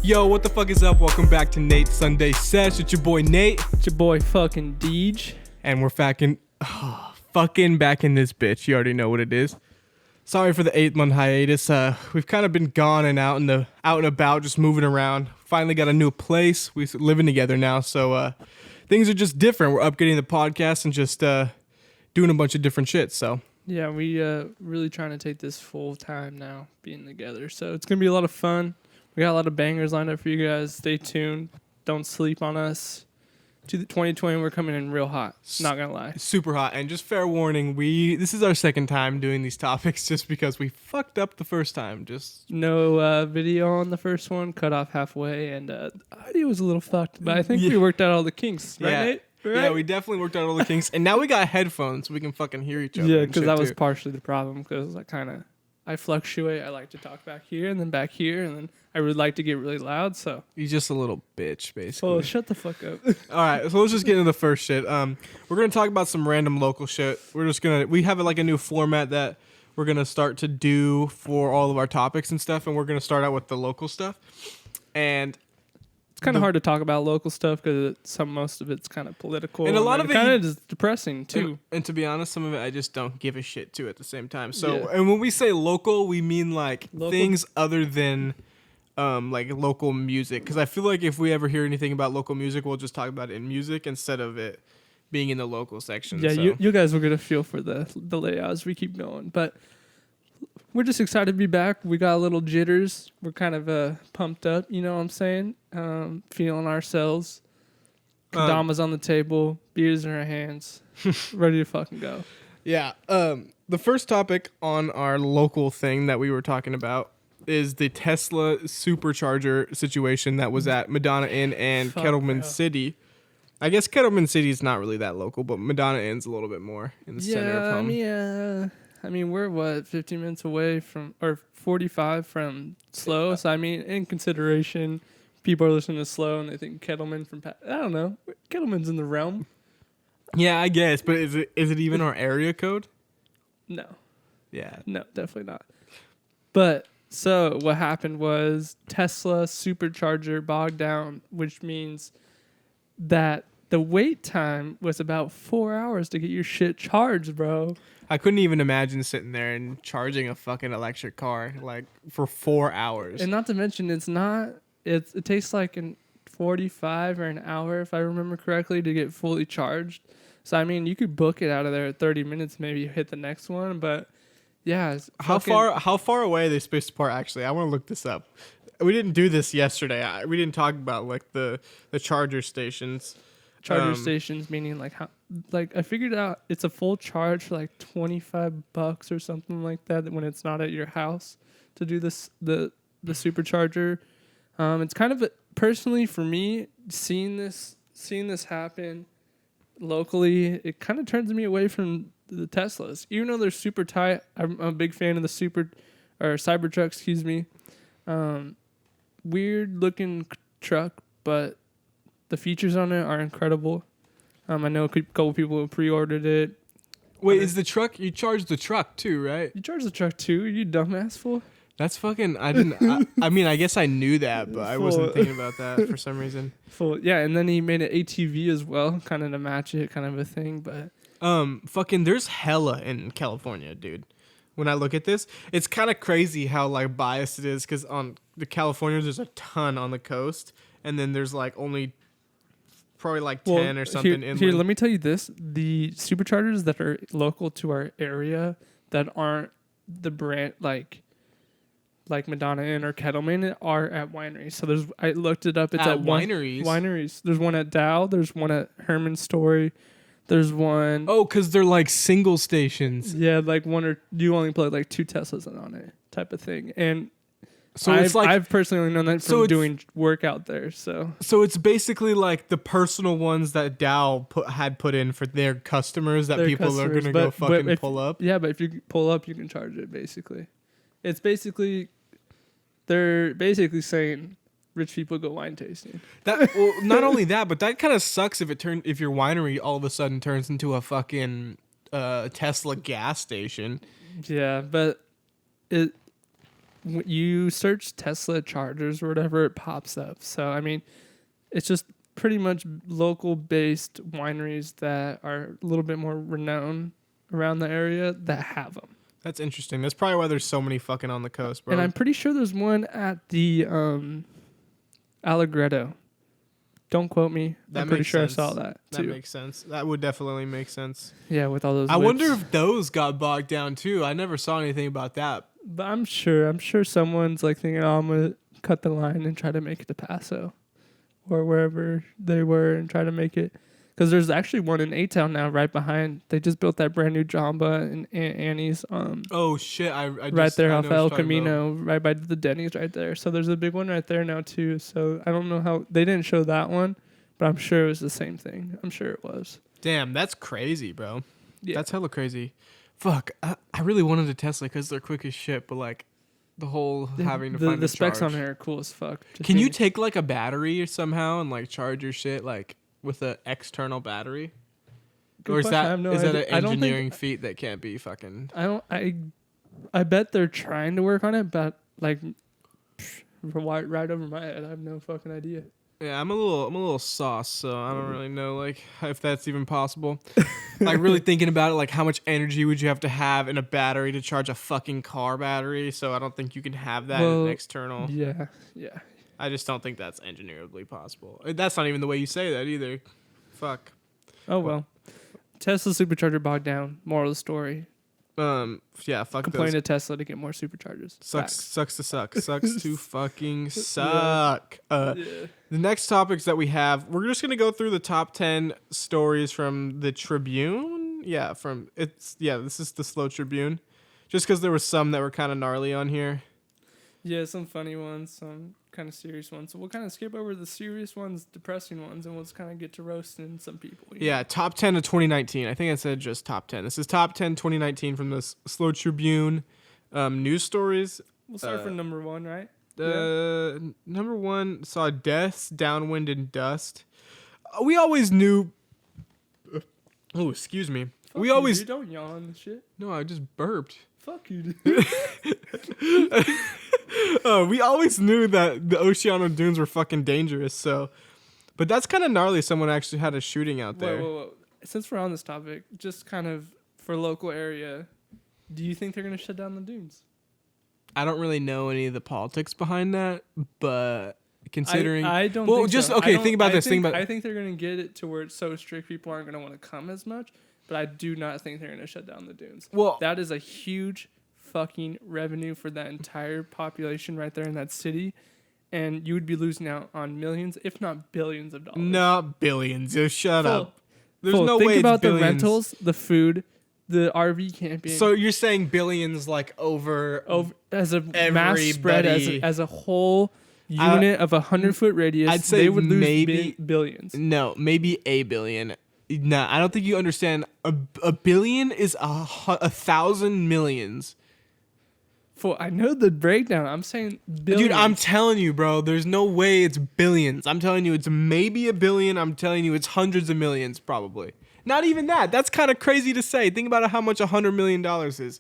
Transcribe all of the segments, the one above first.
Yo, what the fuck is up? Welcome back to Nate's Sunday Sesh. It's your boy Nate. It's your boy fucking Deej. And we're fucking back in this bitch. You already know what it is. Sorry for the 8-month hiatus. We've kind of been gone and out and about, just moving around. Finally got a new place. We're living together now, so things are just different. We're upgrading the podcast and just doing a bunch of different shit, so. Yeah, we really trying to take this full time now, being together. So it's going to be a lot of fun. We got a lot of bangers lined up for you guys. Stay tuned. Don't sleep on us. To the 2020, we're coming in real hot. Not going to lie. Super hot. And just fair warning, this is our second time doing these topics just because we fucked up the first time. Just no video on the first one, cut off halfway, and the audio was a little fucked. But I think we worked out all the kinks, right, Nate? Right? Yeah, we definitely worked out all the kinks. And now we got headphones so we can fucking hear each other. Yeah, because that was partially the problem. Because I fluctuate. I like to talk back here and then back here, and then I would like to get really loud. So he's just a little bitch, basically. Oh, shut the fuck up. All right, so let's just get into the first shit. We're gonna talk about some random local shit. We have like a new format that we're gonna start to do for all of our topics and stuff, and we're gonna start out with the local stuff. And it's kind of hard to talk about local stuff because most of it's kind of political, and a lot of it kind of is depressing too. And to be honest, some of it I just don't give a shit to at the same time. So, And when we say local, we mean like things other than like local music. Because I feel like if we ever hear anything about local music, we'll just talk about it in music instead of it being in the local section. Yeah, so. you guys will get a feel for the layout as we keep going, but. We're just excited to be back. We got a little jitters. We're kind of pumped up, you know what I'm saying? Feeling ourselves. Kendama's on the table. Beers in our hands. Ready to fucking go. Yeah. The first topic on our local thing that we were talking about is the Tesla Supercharger situation that was at Madonna Inn and Kettleman City. I guess Kettleman City is not really that local, but Madonna Inn's a little bit more in the center of home. Yeah. I mean, we're 15 minutes away from, or 45 from Slow. So, I mean, in consideration, people are listening to Slow and they think Kettleman from, I don't know. Kettleman's in the realm. Yeah, I guess. But is it even our area code? No. Yeah. No, definitely not. But, so what happened was Tesla Supercharger bogged down, which means that the wait time was about 4 hours to get your shit charged, bro. I couldn't even imagine sitting there and charging a fucking electric car like for 4 hours. And not to mention, it takes like 45 or an hour, if I remember correctly, to get fully charged. So, I mean, you could book it out of there at 30 minutes, maybe hit the next one. But, yeah. How far away are they spaced apart, actually? I want to look this up. We didn't do this yesterday. We didn't talk about like the charger stations. Charger stations, meaning like how, like I figured out it's a full charge for like $25 or something like that when it's not at your house to do this the supercharger. It's kind of personally for me seeing this happen locally, it kind of turns me away from the Teslas, even though they're super tight. I'm a big fan of the Cybertruck, excuse me. Weird looking truck, but the features on it are incredible. I know a couple people have pre-ordered it. Wait, is the truck? You charge the truck too, right? You charge the truck too? You dumbass fool. That's fucking. I didn't. I mean, I guess I knew that, but I wasn't thinking about that for some reason. Yeah, and then he made an ATV as well, kind of to match it, kind of a thing. But fucking, there's hella in California, dude. When I look at this, it's kind of crazy how like biased it is because on the California, there's a ton on the coast, and then there's like only. Probably like 10 or something. Here, let me tell you this. The superchargers that are local to our area that aren't the brand like Madonna Inn or Kettleman are at wineries. So I looked it up. It's at wineries. Wineries. There's one at Dow. There's one at Herman's Story. There's one. Oh, because they're like single stations. Yeah, like one or you only plug like 2 Teslas on it type of thing. And so I've personally only known that from doing work out there. So it's basically like the personal ones that Dow had put in for their customers that people are gonna go fucking pull up. Yeah, but if you pull up, you can charge it. Basically, they're basically saying rich people go wine tasting. Not only that, but that kind of sucks if your winery all of a sudden turns into a fucking Tesla gas station. Yeah, but when you search Tesla chargers or whatever, it pops up. So I mean, it's just pretty much local based wineries that are a little bit more renowned around the area that have them. That's interesting. That's probably why there's so many fucking on the coast, bro. And I'm pretty sure there's one at the Allegretto. Don't quote me. I'm pretty sure I saw that too. That makes sense. That would definitely make sense. Yeah, with all those. I whips. wonder if those got bogged down too. I never saw anything about that. But I'm sure someone's like thinking, oh, I'm gonna cut the line and try to make it to Paso, or wherever they were, and try to make it. Because there's actually one in A-Town now, right behind. They just built that brand new Jamba and Annie's. Oh shit! I right there off El Camino, right by the Denny's, right there. So there's a big one right there now too. So I don't know how they didn't show that one, but I'm sure it was the same thing. I'm sure it was. Damn, that's crazy, bro. Yeah. That's hella crazy. Fuck, I really wanted a Tesla because they're quick as shit, but like the whole having to find the a specs charge. on here are cool as fuck. Can you take like a battery or somehow and like charge your shit like with an external battery? Good or is question. that I have no is idea. that an engineering feat that can't be fucking? I bet they're trying to work on it, but like right over my head, I have no fucking idea. Yeah, I'm a little sauce, so I don't really know like if that's even possible. Like really thinking about it, like how much energy would you have to have in a battery to charge a fucking car battery? So I don't think you can have that in an external. Yeah. I just don't think that's engineerably possible. That's not even the way you say that either. Fuck. Oh well. Tesla supercharger bogged down. Moral of the story. Yeah, fuck Complain those. to Tesla to get more superchargers. Sucks to suck. Sucks to fucking Yeah. suck. The next topics that we have, we're just gonna go through the top 10 stories from the Tribune. This is the Slow Tribune. Just because there were some that were kind of gnarly on here. Yeah, some funny ones, some kind of serious ones. So we'll kind of skip over the serious ones, depressing ones, and we'll just kind of get to roasting some people. Yeah, top 10 of 2019. I think I said just top 10. This is top 10 2019 from the Slow Tribune news stories. We'll start from number one, right? Number one saw deaths, downwind, and dust. We always knew. Oh, excuse me. Fuck you, dude, don't yawn and shit. No, I just burped. Fuck you, dude. We always knew that the Oceano Dunes were fucking dangerous. So, but that's kind of gnarly. Someone actually had a shooting out there. Whoa. Since we're on this topic, just kind of for local area, do you think they're gonna shut down the dunes? I don't really know any of the politics behind that, but considering I don't. Well, think just so. okay. Think about this. I think they're gonna get it to where it's so strict people aren't gonna want to come as much. But I do not think they're gonna shut down the dunes. Well, that is a huge fucking revenue for that entire population right there in that city, and you would be losing out on millions, if not billions of dollars. Not billions. Just shut up. There's no think way. Think about it's billions. the rentals, the food, the RV camping. So you're saying billions like over as a mass spread as a whole unit of 100-foot radius. I'd say they would lose maybe billions. No, maybe a billion. No, I don't think you understand. A billion is 1,000 millions. I know the breakdown. I'm saying billions. Dude, I'm telling you, bro. There's no way it's billions. I'm telling you, it's maybe a billion. I'm telling you, it's hundreds of millions, probably. Not even that. That's kind of crazy to say. Think about how much $100 million is.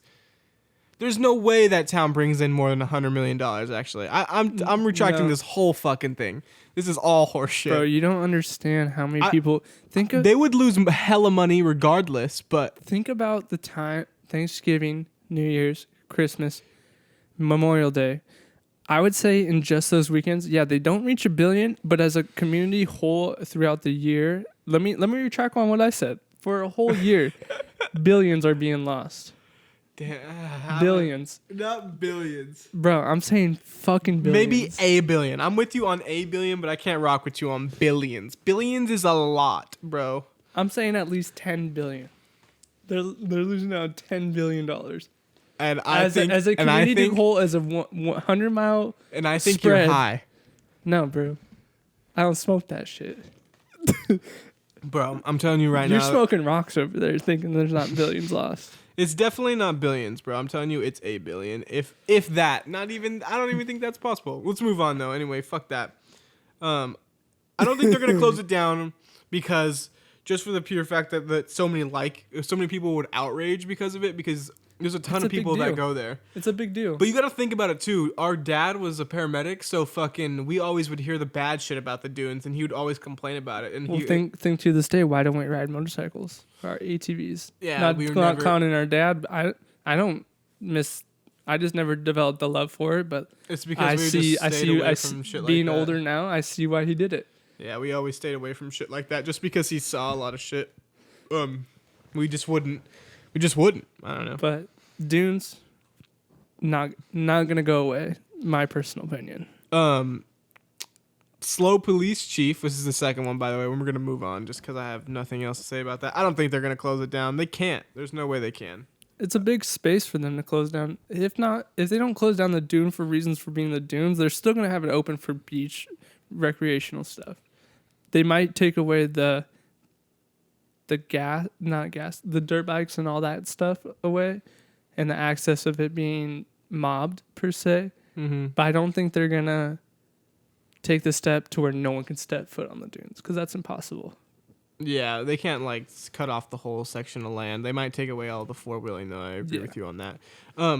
There's no way that town brings in more than $100 million. Actually, I'm retracting this whole fucking thing. This is all horseshit. Bro, you don't understand how many people they would lose hella money regardless. But think about the time: Thanksgiving, New Year's, Christmas, Memorial Day. I would say in just those weekends, yeah, they don't reach $1 billion, but as a community whole throughout the year, let me retract on what I said. For a whole year, billions are being lost. Damn, billions. Not billions. Bro, I'm saying fucking billions. Maybe a billion. I'm with you on a billion, but I can't rock with you on billions. Billions is a lot, bro. I'm saying at least 10 billion. They're losing out $10 billion. And I think as a community whole, as a 100-mile and I think spread, you're high. No, bro. I don't smoke that shit. Bro, I'm telling you right now. You're smoking rocks over there thinking there's not billions lost. It's definitely not billions, bro. I'm telling you, it's a billion. If that. Not even. I don't even think that's possible. Let's move on, though. Anyway, fuck that. I don't think they're going to close it down because just for the pure fact that so many people would outrage because of it, because There's a ton It's of a big people that deal. go there. It's a big deal. But you got to think about it too. Our dad was a paramedic, so we always would hear the bad shit about the dunes, and he would always complain about it. And Well, think to this day, why don't we ride motorcycles or ATVs? Yeah, not clowning our dad. I don't miss. I just never developed the love for it, but it's because we just stayed away from shit like that. Being older now, I see why he did it. Yeah, we always stayed away from shit like that just because he saw a lot of shit. We just wouldn't. I don't know. But dunes, not gonna go away. My personal opinion. Slow police chief. This is the second one, by the way. We're gonna move on just because I have nothing else to say about that. I don't think they're gonna close it down. They can't. There's no way they can. It's a big space for them to close down. If they don't close down the dune for reasons for being the dunes, they're still gonna have it open for beach, recreational stuff. They might take away the dirt bikes and all that stuff away, and the access of it being mobbed per se. Mm-hmm. But I don't think they're gonna take the step to where no one can step foot on the dunes, because that's impossible. Yeah, they can't cut off the whole section of land. They might take away all the four-wheeling though. I agree with you on that.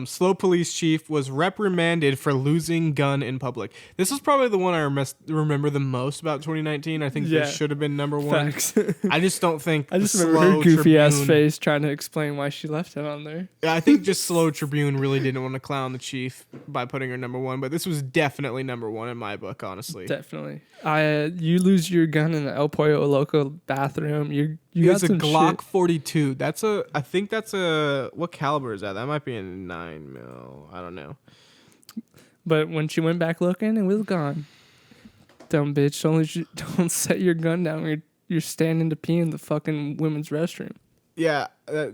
Slow police chief was reprimanded for losing gun in public. This was probably the one I remember the most about 2019. I think this should have been number one. Facts. I just don't think. I just remember her goofy ass face trying to explain why she left it on there. Yeah, I think just Slow Tribune really didn't want to clown the chief by putting her number one, but this was definitely number one in my book, honestly. Definitely. You lose your gun in the El Pollo Loco bathroom. You got it's a some Glock shit. 42. I think that's what caliber is that? That might be a 9mm. I don't know. But when she went back looking, it was gone. Dumb bitch. Don't set your gun down when you're standing to pee in the fucking women's restroom. Yeah, I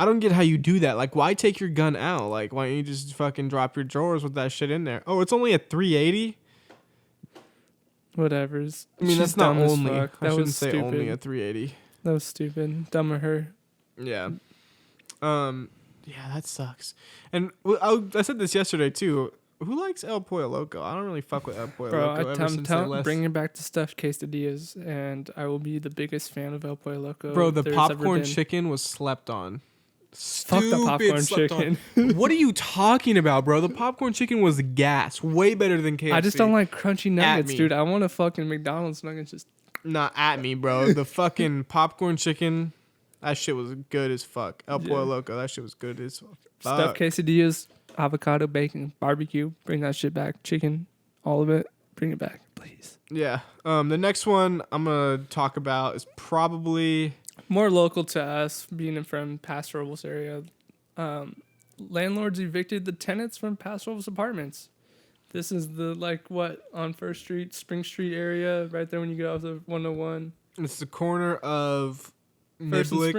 don't get how you do that. Like, why take your gun out? Like, why don't you just fucking drop your drawers with that shit in there? Oh, it's only a 380? Whatever's. I mean, that's not only. I shouldn't say stupid. only a 380. That was stupid. Dumb of her. Yeah. Yeah, that sucks. And I said this yesterday too. Who likes El Pollo Loco? I don't really fuck with El Pollo Loco ever since they left. Bring it back to stuffed quesadillas, and I will be the biggest fan of El Pollo Loco. Bro, the popcorn chicken was slept on. Fuck the popcorn chicken. What are you talking about, bro? The popcorn chicken was gas. Way better than KFC. I just don't like crunchy nuggets, dude. I want a fucking McDonald's nuggets. Just not at me, bro. The fucking popcorn chicken, that shit was good as fuck. El Pollo Loco, that shit was good as fuck. Stuffed quesadillas, avocado, bacon, barbecue. Bring that shit back. Chicken, all of it. Bring it back, please. Yeah. The next one I'm gonna talk about is probably more local to us, being from Paso Robles area. Landlords evicted the tenants from Paso Robles apartments. This is on First Street, Spring Street area, right there when you get off the 101. It's the corner of Niblick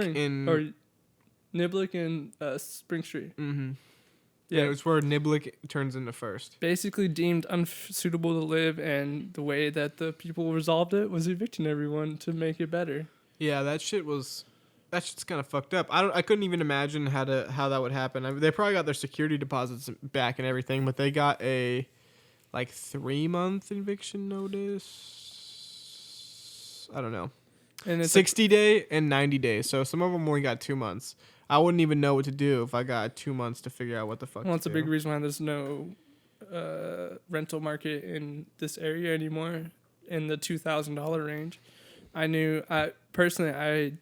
and Spring Street. Mm-hmm. Yeah, it's where Niblick turns into First. Basically deemed unsuitable to live, and the way that the people resolved it was evicting everyone to make it better. Yeah, that shit's kind of fucked up. I couldn't even imagine how that would happen. I mean, they probably got their security deposits back and everything, but they got a 3-month eviction notice. I don't know. And it's 60 day and 90 days. So some of them only got 2 months. I wouldn't even know what to do if I got 2 months to figure out what the fuck. Well, that's a big reason why there's no rental market in this area anymore in the $2,000 range. I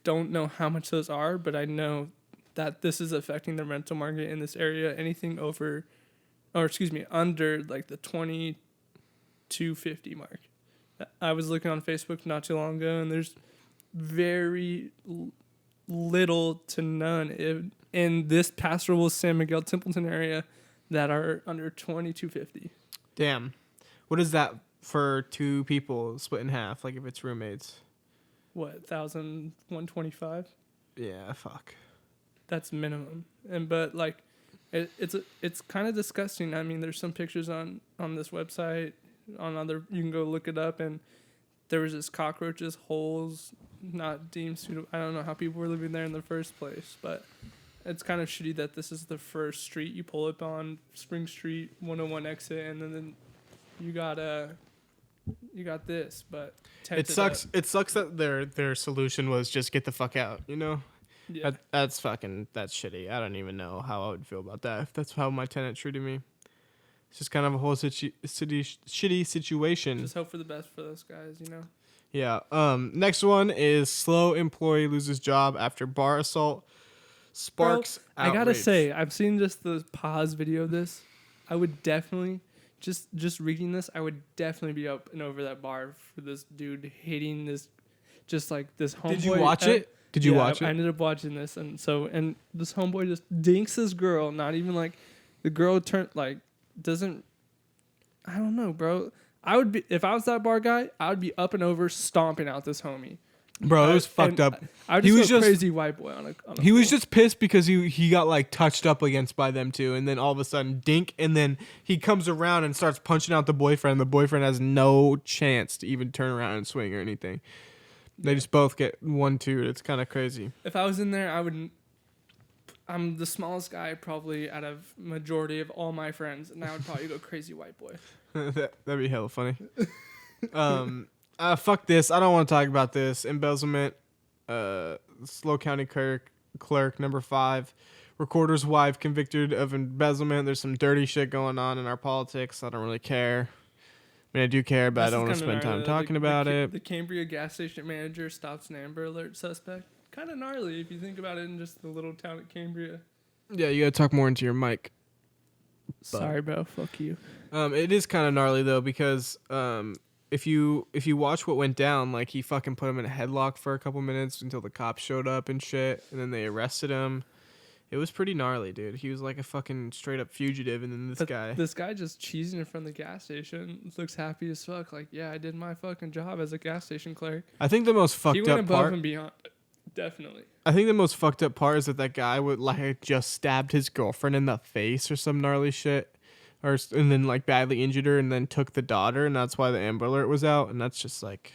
don't know how much those are, but I know that this is affecting the rental market in this area. Anything under the 2250 mark. I was looking on Facebook not too long ago, and there's very little to none in this Paso Robles, San Miguel, Templeton area that are under 2250. Damn. What is that for two people split in half? Like if it's roommates? What, 1,125? Yeah, fuck. That's minimum. But it's kind of disgusting. I mean, there's some pictures on this website, you can go look it up, and there was just cockroaches, holes, not deemed suitable. I don't know how people were living there in the first place, but it's kind of shitty that this is the first street you pull up on, Spring Street, 101 exit, and then you got this, but it sucks. It sucks that their solution was just get the fuck out, you know? Yeah. That's shitty. I don't even know how I would feel about that if that's how my tenant treated me. It's just kind of a whole shitty situation. Just hope for the best for those guys, you know? Yeah. Next one is slow employee loses job after bar assault. Sparks outrage. I gotta say, I've seen just the pause video of this. I would definitely, just reading this, I would definitely be up and over that bar for this dude hitting this, just like this homeboy. Did you watch it? Did you watch it? I ended up watching this, and this homeboy just dinks this girl. Not even like the girl doesn't. I don't know, bro. I would be if I was that bar guy. I would be up and over stomping out this homie. Bro, it was fucked up. I would just go crazy white boy on a He was just pissed because he got like touched up against by them too, and then all of a sudden dink, and then he comes around and starts punching out the boyfriend. The boyfriend has no chance to even turn around and swing or anything. They just both get 1-2. It's kind of crazy. If I was in there, I'm the smallest guy probably out of majority of all my friends, and I would probably go crazy white boy. That'd be hella funny. Fuck this. I don't want to talk about this. Embezzlement. Slow County Clerk number 5. Recorder's wife convicted of embezzlement. There's some dirty shit going on in our politics. I don't really care. I mean, I do care, but I don't want to spend time talking about it. The Cambria gas station manager stops an Amber Alert suspect. Kind of gnarly if you think about it in just the little town of Cambria. Yeah, you gotta talk more into your mic. Sorry, bro. Fuck you. It is kind of gnarly though because if you watch what went down, like he fucking put him in a headlock for a couple minutes until the cops showed up and shit, and then they arrested him. It was pretty gnarly, dude. He was like a fucking straight up fugitive, and then this guy just cheesing in front of the gas station looks happy as fuck. Like, yeah, I did my fucking job as a gas station clerk. I think the most fucked up part. He went above and beyond. Definitely. I think the most fucked up part is that guy would like just stabbed his girlfriend in the face or some gnarly shit, and then like badly injured her, and then took the daughter, and that's why the Amber Alert was out, and that's just like,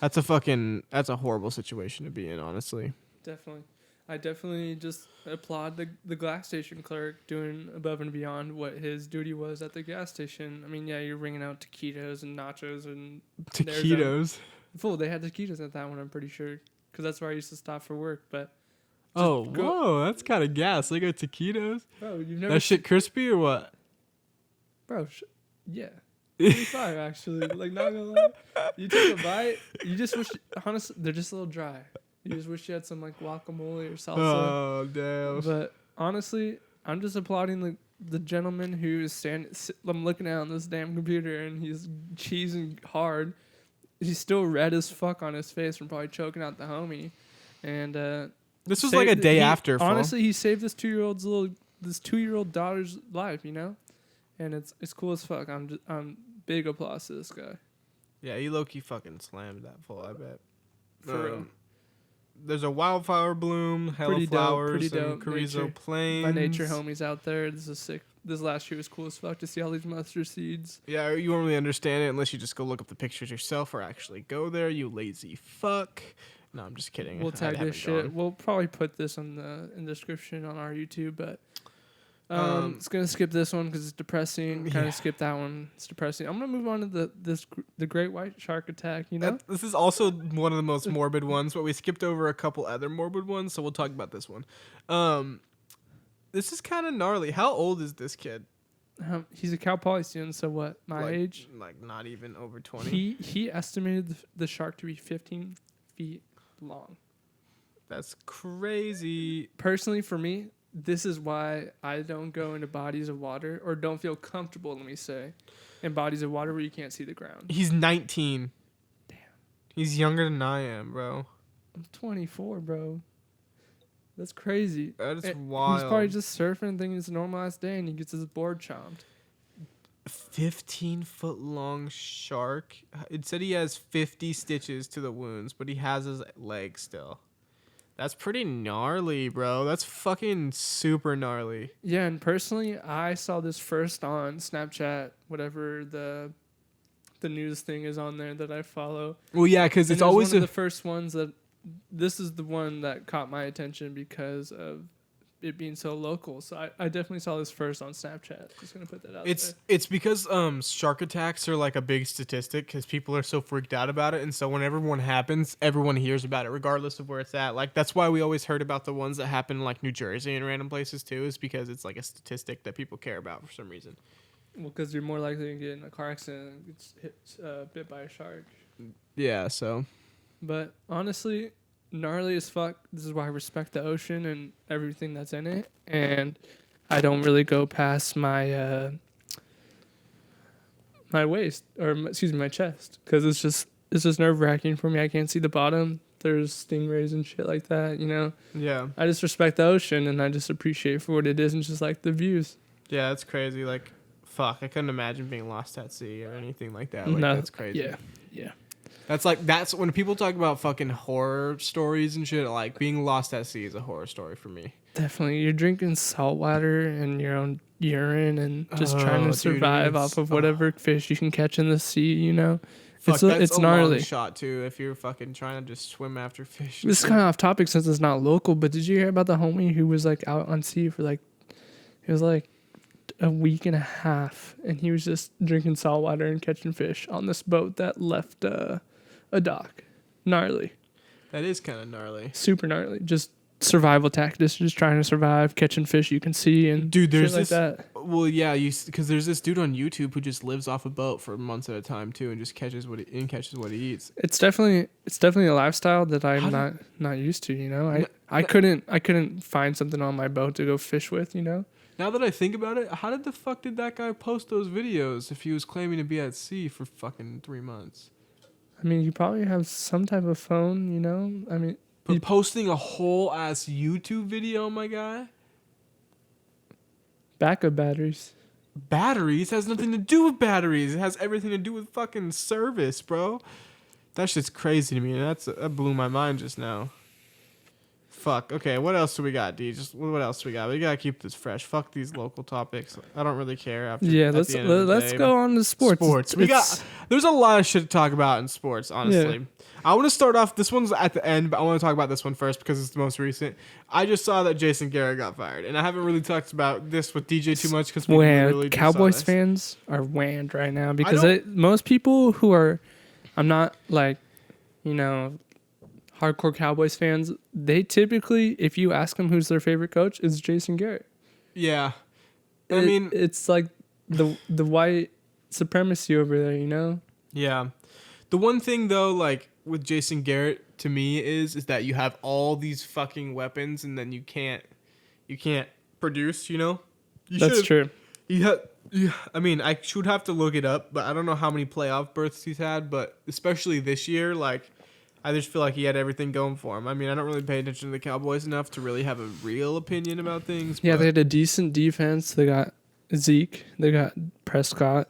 that's a horrible situation to be in, honestly. Definitely. I definitely just applaud the gas station clerk doing above and beyond what his duty was at the gas station. I mean, yeah, you're ringing out taquitos and nachos and taquitos. Fool, they had taquitos at that one, I'm pretty sure, because that's where I used to stop for work. But whoa, that's kind of gas. They got taquitos. Bro, you've never that shit crispy or what? Bro, yeah. 35 actually. Like, not gonna lie, you take a bite, you just wish. Honestly, they're just a little dry. You just wish you had some like guacamole or salsa. Oh damn! But honestly, I'm just applauding the gentleman who is standing. I'm looking at on this damn computer and he's cheesing hard. He's still red as fuck on his face from probably choking out the homie. And this was like a day after. Honestly, he saved this 2-year-old daughter's life. You know, and it's cool as fuck. I'm big applause to this guy. Yeah, he low key fucking slammed that fool. I bet. For real. There's a wildflower bloom, hella flowers, and Carrizo Plains. My nature homies out there. This is sick. This last year was cool as fuck to see all these mustard seeds. Yeah, you won't really understand it unless you just go look up the pictures yourself or actually go there, you lazy fuck. No, I'm just kidding. We'll tag this shit. We'll probably put this in the description on our YouTube, but it's gonna skip this one because it's depressing. Kind of skip that one. It's depressing. I'm gonna move on to the great white shark attack. You know, this is also one of the most morbid ones, but we skipped over a couple other morbid ones, so we'll talk about this one. This is kind of gnarly. How old is this kid? He's a Cal Poly student, so what? My age? Like not even over 20. He estimated the shark to be 15 feet long. That's crazy. Personally, for me, this is why I don't go into bodies of water, or don't feel comfortable, let me say, in bodies of water where you can't see the ground. He's 19. Damn. He's younger than I am, bro. I'm 24, bro. That's crazy. That is wild. He's probably just surfing, thinking it's a normal ass day, and he gets his board chomped. 15-foot long shark. It said he has 50 stitches to the wounds, but he has his leg still. That's pretty gnarly, bro. That's fucking super gnarly. Yeah, and personally, I saw this first on Snapchat, whatever the news thing is on there that I follow. Well, yeah, because it's always one of the first ones that. This is the one that caught my attention because of it being so local. So I definitely saw this first on Snapchat. Just gonna put that out It's there. it's because shark attacks are like a big statistic because people are so freaked out about it, and so whenever one happens, everyone hears about it regardless of where it's at. Like that's why we always heard about the ones that happen in like New Jersey and random places too, is because it's like a statistic that people care about for some reason. Well, because you're more likely to get in a car accident and bit by a shark. Yeah, so But honestly, gnarly as fuck. This is why I respect the ocean and everything that's in it, and I don't really go past my my waist excuse me, my chest, because it's just nerve wracking for me. I can't see the bottom. There's stingrays and shit like that. yeah, I just respect the ocean and I just appreciate it for what it is and just like the views. yeah, it's crazy. Like, fuck, I couldn't imagine being lost at sea or anything like that. Like, No, that's crazy. Yeah. That's when people talk about fucking horror stories and shit. Like being lost at sea is a horror story for me. Definitely. You're drinking salt water and your own urine and just trying Oh, to dude, survive it's- off of whatever fish you can catch in the sea, Fuck, that's it's a gnarly. long shot too. If you're fucking trying to just swim after fish. This is kind of off topic since it's not local, but did you hear about the homie who was like out on sea for like, it was like a week and a half, and he was just drinking salt water and catching fish on this boat that left a dock. Gnarly. That is kind of gnarly. Super gnarly. Just survival tactics, just trying to survive, catching fish you can see, and Dude, there's shit this. like that. Well, yeah, because there's this dude on YouTube who just lives off a boat for months at a time too, and just catches what he eats. It's definitely a lifestyle that How I'm not used to. No, I couldn't find something on my boat to go fish with. Now that I think about it, how the fuck did that guy post those videos if he was claiming to be at sea for fucking 3 months? I mean, you probably have some type of phone. I mean, But posting a whole ass YouTube video, my guy. backup batteries. Batteries has nothing to do with batteries. It has everything to do with fucking service, bro. That shit's crazy to me. That blew my mind just now. Fuck. Okay, what else do we got, D? Just what else do we got? We gotta keep this fresh. Fuck these local topics. I don't really care after. Yeah, at let's the end of the let's day. go on to sports. There's a lot of shit to talk about in sports, honestly. Yeah. I want to start off. This one's at the end, but I want to talk about this one first because it's the most recent. I just saw that Jason Garrett got fired, and I haven't really talked about this with DJ too much because we really just saw Cowboys this. fans are wanned right now because most people who are, I'm not like, hardcore Cowboys fans. They typically, if you ask them who's their favorite coach, it's Jason Garrett. Yeah, I mean, it's like the white supremacy over there, Yeah, the one thing though, like with Jason Garrett, to me is that you have all these fucking weapons and then you can't produce. That's true. Yeah, I mean, I should have to look it up, but I don't know how many playoff berths he's had. But especially this year, like, I just feel like he had everything going for him. I mean, I don't really pay attention to the Cowboys enough to really have a real opinion about things. Yeah, but they had a decent defense. They got Zeke. They got Prescott.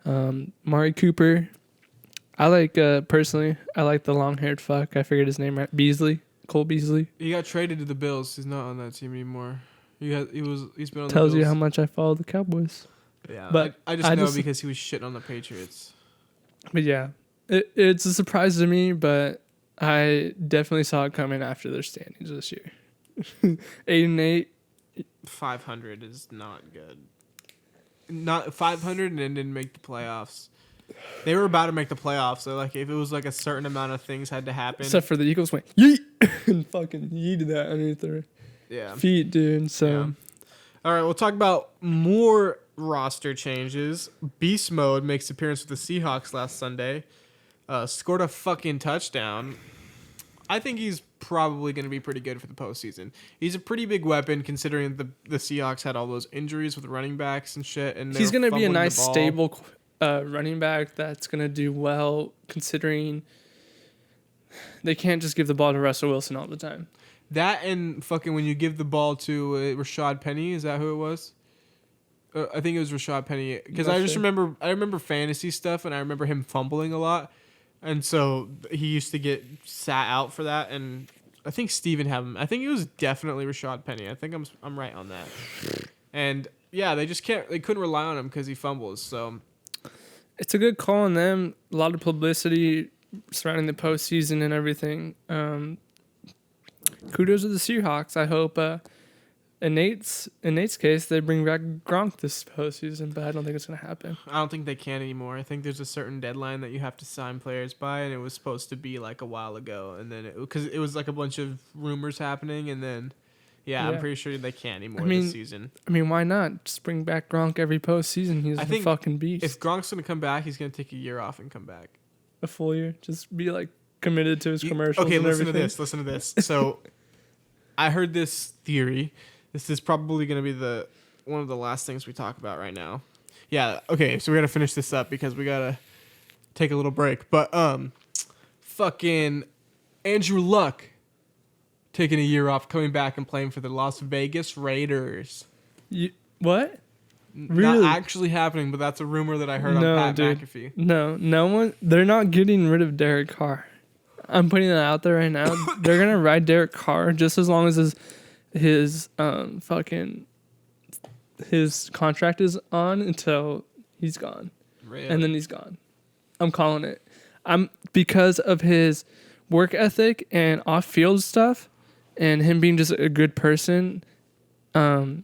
Mari Cooper. I like, personally, I like the long-haired fuck. I figured his name right. Beasley. Cole Beasley. He got traded to the Bills. He's not on that team anymore. He's been on the Bills. Tells you how much I follow the Cowboys. Yeah, But I just know because he was shitting on the Patriots. But yeah, it's a surprise to me, but I definitely saw it coming after their standings this year. 8-8. 500 is not good. Not 500 and didn't make the playoffs. They were about to make the playoffs, so like if it was like a certain amount of things had to happen. Except for the Eagles went yeet and fucking yeeted that underneath their feet, dude. So, yeah. All right, we'll talk about more roster changes. Beast Mode makes appearance with the Seahawks last Sunday. Scored a fucking touchdown. I think he's probably going to be pretty good for the postseason. He's a pretty big weapon considering the Seahawks had all those injuries with running backs and shit. And he's going to be a nice, ball. stable running back that's going to do well considering they can't just give the ball to Russell Wilson all the time. That and fucking when you give the ball to Rashad Penny, is that who it was? I think it was Rashad Penny because I remember fantasy stuff and I remember him fumbling a lot, and so he used to get sat out for that. And I think Steven had him. I think it was definitely Rashad Penny. I think I'm right on that. And yeah, they couldn't rely on him because he fumbles. So it's a good call on them. A lot of publicity surrounding the postseason and everything. Kudos to the Seahawks. I hope in Nate's case, they bring back Gronk this postseason, but I don't think it's gonna happen. I don't think they can anymore. I think there's a certain deadline that you have to sign players by, and it was supposed to be like a while ago, and then because it was like a bunch of rumors happening, and then I'm pretty sure they can't anymore this season. I mean, why not just bring back Gronk every postseason? He's a fucking beast. If Gronk's gonna come back, he's gonna take a year off and come back. A full year, just be like committed to his commercials. Okay, and listen everything. Listen to this. So, I heard this theory. This is probably gonna be one of the last things we talk about right now. Yeah. Okay. So we gotta finish this up because we gotta take a little break. But fucking Andrew Luck taking a year off, coming back and playing for the Las Vegas Raiders. What? Really? Not actually happening, but that's a rumor that I heard on Pat McAfee. No one. They're not getting rid of Derek Carr. I'm putting that out there right now. They're gonna ride Derek Carr just as long as his contract is on until he's gone. Really? And then he's gone. I'm calling it. Because of his work ethic and off-field stuff, and him being just a good person. The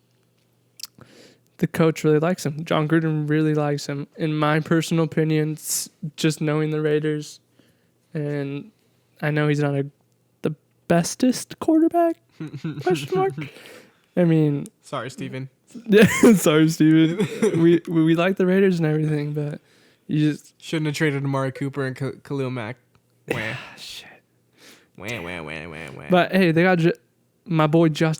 coach really likes him. John Gruden really likes him. In my personal opinion, just knowing the Raiders, and I know he's not the bestest quarterback. Question mark. I mean, sorry, Steven. Yeah, sorry, Steven. we like the Raiders and everything, but you just shouldn't have traded Amari Cooper and Khalil Mack. Wah. Shit. Wah. But hey, they got my boy Josh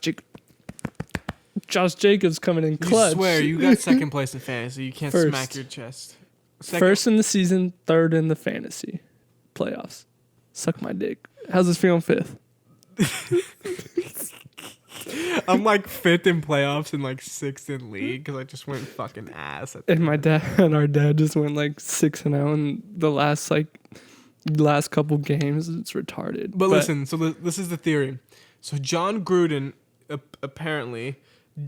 Jacobs coming in clutch. You swear you got second place in fantasy. You can't smack your chest. First in the season, third in the fantasy playoffs. Suck my dick. How's this feeling fifth? I'm like fifth in playoffs and like sixth in league because I just went fucking ass. And my dad and our dad just went like 6-0 in the last couple games. It's retarded. But listen, so this is the theory. So John Gruden apparently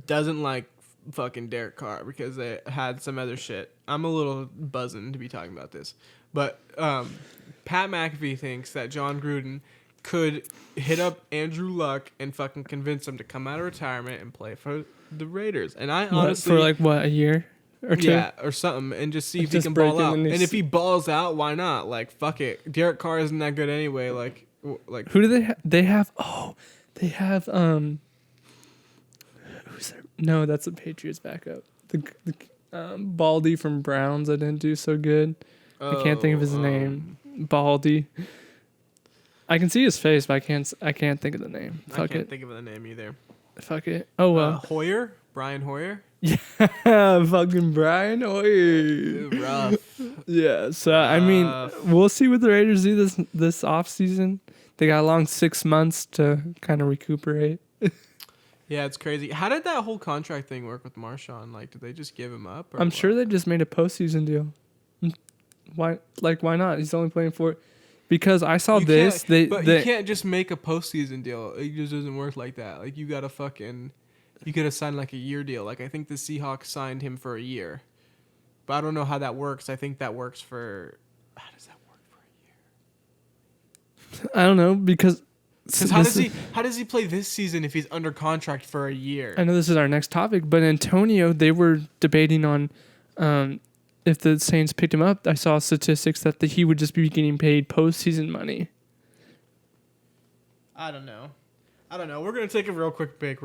doesn't like fucking Derek Carr because they had some other shit. I'm a little buzzing to be talking about this. But Pat McAfee thinks that John Gruden could hit up Andrew Luck and fucking convince him to come out of retirement and play for the Raiders. And I honestly... For a year or two? Yeah, or something. And just see if he can ball out. And if he balls out, why not? Like, fuck it. Derek Carr isn't that good anyway. Like who do they have? They have... Oh, they have... Who's there? No, that's the Patriots backup. The Baldy from Browns. I didn't do so good. I can't think of his name. Baldy. I can see his face, but I can't think of the name. I can't think of the name either. Fuck it. Oh well. Hoyer? Brian Hoyer? Yeah, fucking Brian Hoyer. Rough. Yeah, so I mean, we'll see what the Raiders do this offseason. They got a long 6 months to kind of recuperate. Yeah, it's crazy. How did that whole contract thing work with Marshawn? Like, did they just give him up? I'm sure they just made a postseason deal. Why not? He's only playing for... Because I saw this. You can't just make a postseason deal. It just doesn't work like that. Like, you gotta sign like a year deal. Like, I think the Seahawks signed him for a year. But I don't know how that works. I think that works for... How does that work for a year? I don't know, because how does he play this season if he's under contract for a year? I know this is our next topic, but Antonio, they were debating on if the Saints picked him up. I saw statistics that he would just be getting paid postseason money. I don't know. We're going to take a real quick break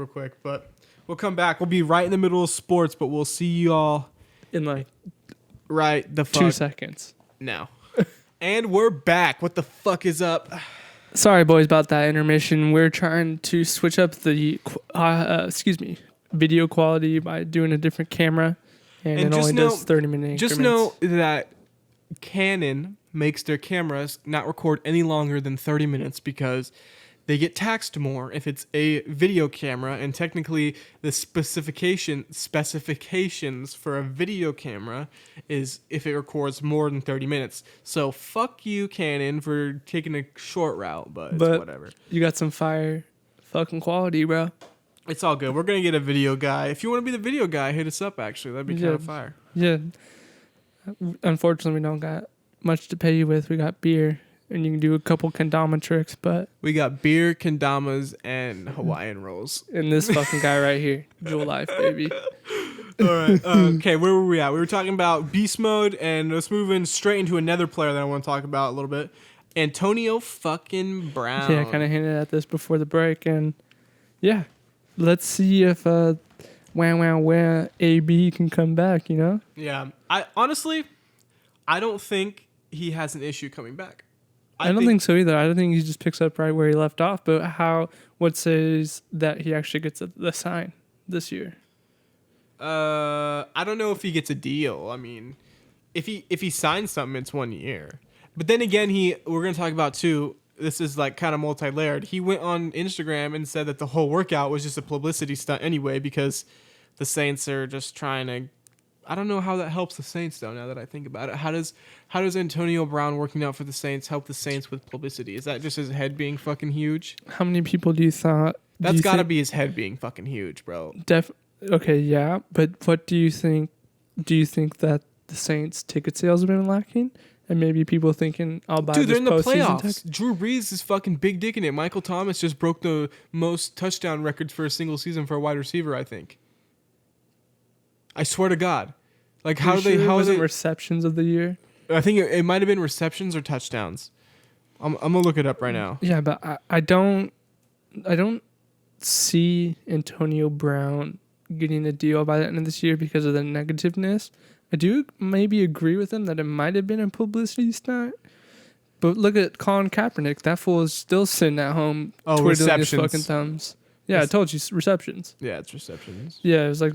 but we'll come back. We'll be right in the middle of sports, but we'll see you all in like right the fuck 2 seconds. now. And we're back. What the fuck is up? Sorry, boys, about that intermission. We're trying to switch up the video quality by doing a different camera, and it only does 30-minute increments. Just know that Canon makes their cameras not record any longer than 30 minutes because they get taxed more if it's a video camera, and technically the specifications for a video camera is if it records more than 30 minutes. So fuck you, Canon, for taking a short route, but it's whatever. You got some fire fucking quality, bro. It's all good. We're going to get a video guy. If you want to be the video guy, hit us up, actually. That'd be kind of fire. Yeah. Unfortunately, we don't got much to pay you with. We got beer and you can do a couple kendama tricks, but We got beer, kendamas, and Hawaiian rolls. and this fucking guy right here, Jewel Life, baby. All right. Okay, where were we at? We were talking about beast mode, and let's move in straight into another player that I want to talk about a little bit. Antonio fucking Brown. Yeah, I kind of hinted at this before the break, and yeah, let's see if wow AB can come back. You know? Yeah. I honestly, I don't think he has an issue coming back. I don't think so either. I don't think he just picks up right where he left off. But what says that he actually gets the sign this year? I don't know if he gets a deal. I mean, if he signs something, it's 1 year. But then again, we're gonna talk about too. This is like kind of multi-layered. He went on Instagram and said that the whole workout was just a publicity stunt anyway, because the Saints are just trying to. I don't know how that helps the Saints though. Now that I think about it, how does Antonio Brown working out for the Saints help the Saints with publicity? Is that just his head being fucking huge? How many people do you thought? That's gotta be his head being fucking huge, bro. Okay, yeah, but what do you think? Do you think that the Saints ticket sales have been lacking, and maybe people thinking, "I'll buy Dude, this they're in the postseason playoffs. ticket"? Drew Brees is fucking big dicking it. Michael Thomas just broke the most touchdown records for a single season for a wide receiver, I think. I swear to God. Like, how is it receptions of the year? I think it might have been receptions or touchdowns. I'm gonna look it up right now. Yeah, but I don't see Antonio Brown getting a deal by the end of this year because of the negativeness. I do maybe agree with him that it might have been a publicity stunt. But look at Colin Kaepernick. That fool is still sitting at home twiddling his receptions. fucking thumbs. Yeah, I told you, receptions. Yeah, it's receptions. Yeah, it was like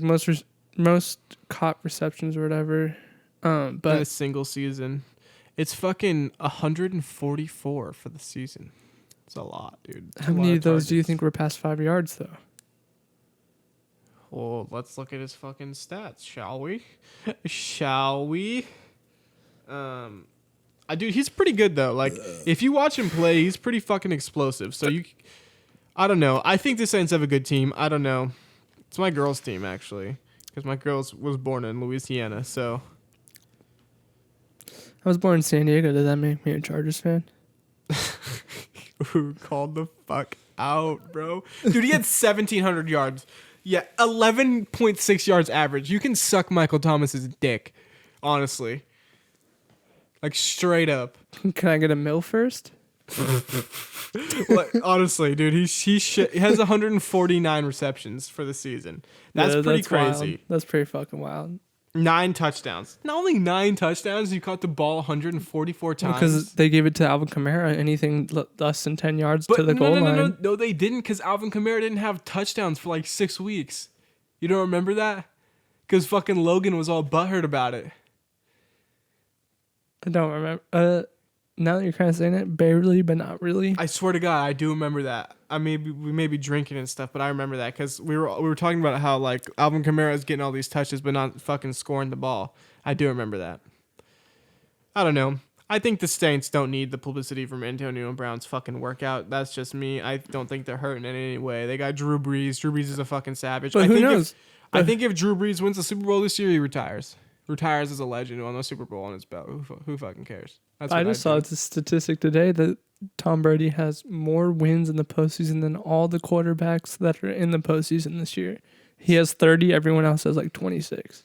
most caught receptions or whatever. In But a single season. It's fucking 144 for the season. It's a lot, dude. how many of those do you think were past 5 yards, though? Well, let's look at his fucking stats, shall we? Shall we? Dude, he's pretty good though. Like, if you watch him play, he's pretty fucking explosive. So I don't know. I think the Saints have a good team. I don't know. It's my girl's team actually, because my girl was born in Louisiana. So I was born in San Diego. Did that make me a Chargers fan? who called the fuck out, bro? Dude, he had 1,700 yards. Yeah, 11.6 yards average. You can suck Michael Thomas's dick, honestly. Like, straight up. Can I get a mill first? Like, honestly, dude, he has 149 receptions for the season. That's pretty crazy. Wild. That's pretty fucking wild. 9 touchdowns. Not only 9 touchdowns, you caught the ball 144 times. Because they gave it to Alvin Kamara. Anything less than 10 yards to the goal line. No, they didn't, because Alvin Kamara didn't have touchdowns for like 6 weeks. You don't remember that? Because fucking Logan was all butthurt about it. I don't remember. Now that you're kind of saying it, barely, but not really. I swear to God, I do remember that. We may be drinking and stuff, but I remember that because we were talking about how like Alvin Kamara is getting all these touches but not fucking scoring the ball. I do remember that. I don't know. I think the Saints don't need the publicity from Antonio Brown's fucking workout. That's just me. I don't think they're hurting in any way. They got Drew Brees. Drew Brees is a fucking savage. But who knows? I think if Drew Brees wins the Super Bowl this year, he retires. Retires as a legend on the Super Bowl on his belt. Who fucking cares? I just saw a statistic today that Tom Brady has more wins in the postseason than all the quarterbacks that are in the postseason this year. He has 30. Everyone else has like 26.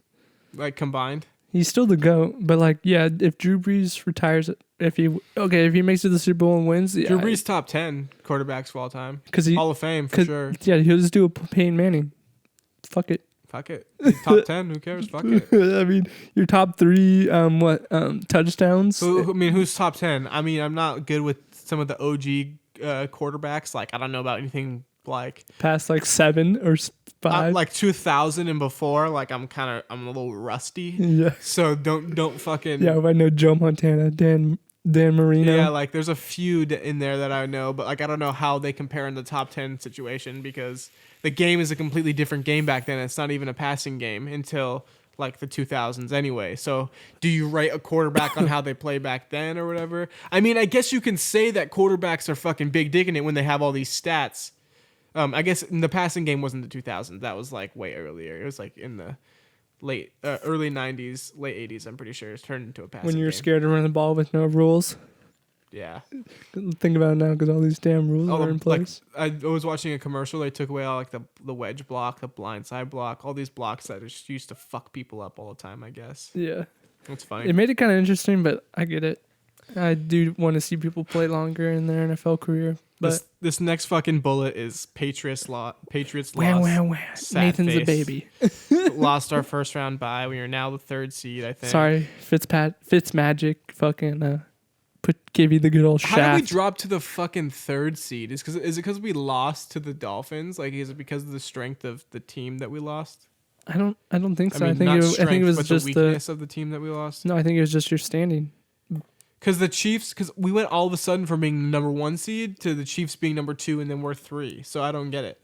Like combined? He's still the GOAT. But like, yeah, if Drew Brees retires, if he makes it to the Super Bowl and wins. Drew Brees top 10 quarterbacks of all time. He, Hall of Fame for sure. Yeah, he'll just do a Peyton Manning. Fuck it. Fuck it. Top 10. Who cares? Fuck it. I mean, your top 3, touchdowns. Who's top 10? I mean, I'm not good with some of the OG quarterbacks. Like, I don't know about anything like past like 7 or 5. Like 2000 and before. Like, I'm a little rusty. Yeah. So don't fucking. Yeah, I know Joe Montana, Dan Marino. Yeah, like there's a few in there that I know, but like I don't know how they compare in the top 10 situation because the game is a completely different game back then. It's not even a passing game until like the 2000s anyway. So do you rate a quarterback on how they play back then or whatever? I mean, I guess you can say that quarterbacks are fucking big dicking it when they have all these stats. I guess in the passing game wasn't the 2000s. That was like way earlier. It was like in the early 90s, late 80s, I'm pretty sure. It's turned into a passing game. When you're scared to run the ball with no rules. Yeah. Think about it now because all these damn rules are in place. I was watching a commercial. They took away all like the wedge block, the blindside block, all these blocks that just used to fuck people up all the time. I guess. Yeah. It's funny. It made it kind of interesting, but I get it. I do want to see people play longer in their NFL career. But this next fucking bullet is Patriots lost. Wham. Nathan's face. a baby. Lost our first round bye. We are now the 3rd seed, I think. Sorry, Fitzmagic fucking give you the good old shaft. How did we drop to the fucking 3rd seed? Is it because we lost to the Dolphins? Like, is it because of the strength of the team that we lost? I don't think so. I think it was but just the weakness of the team that we lost. No, I think it was just your standing. Because the Chiefs, because we went all of a sudden from being number 1 seed to the Chiefs being number 2, and then we're 3. So I don't get it.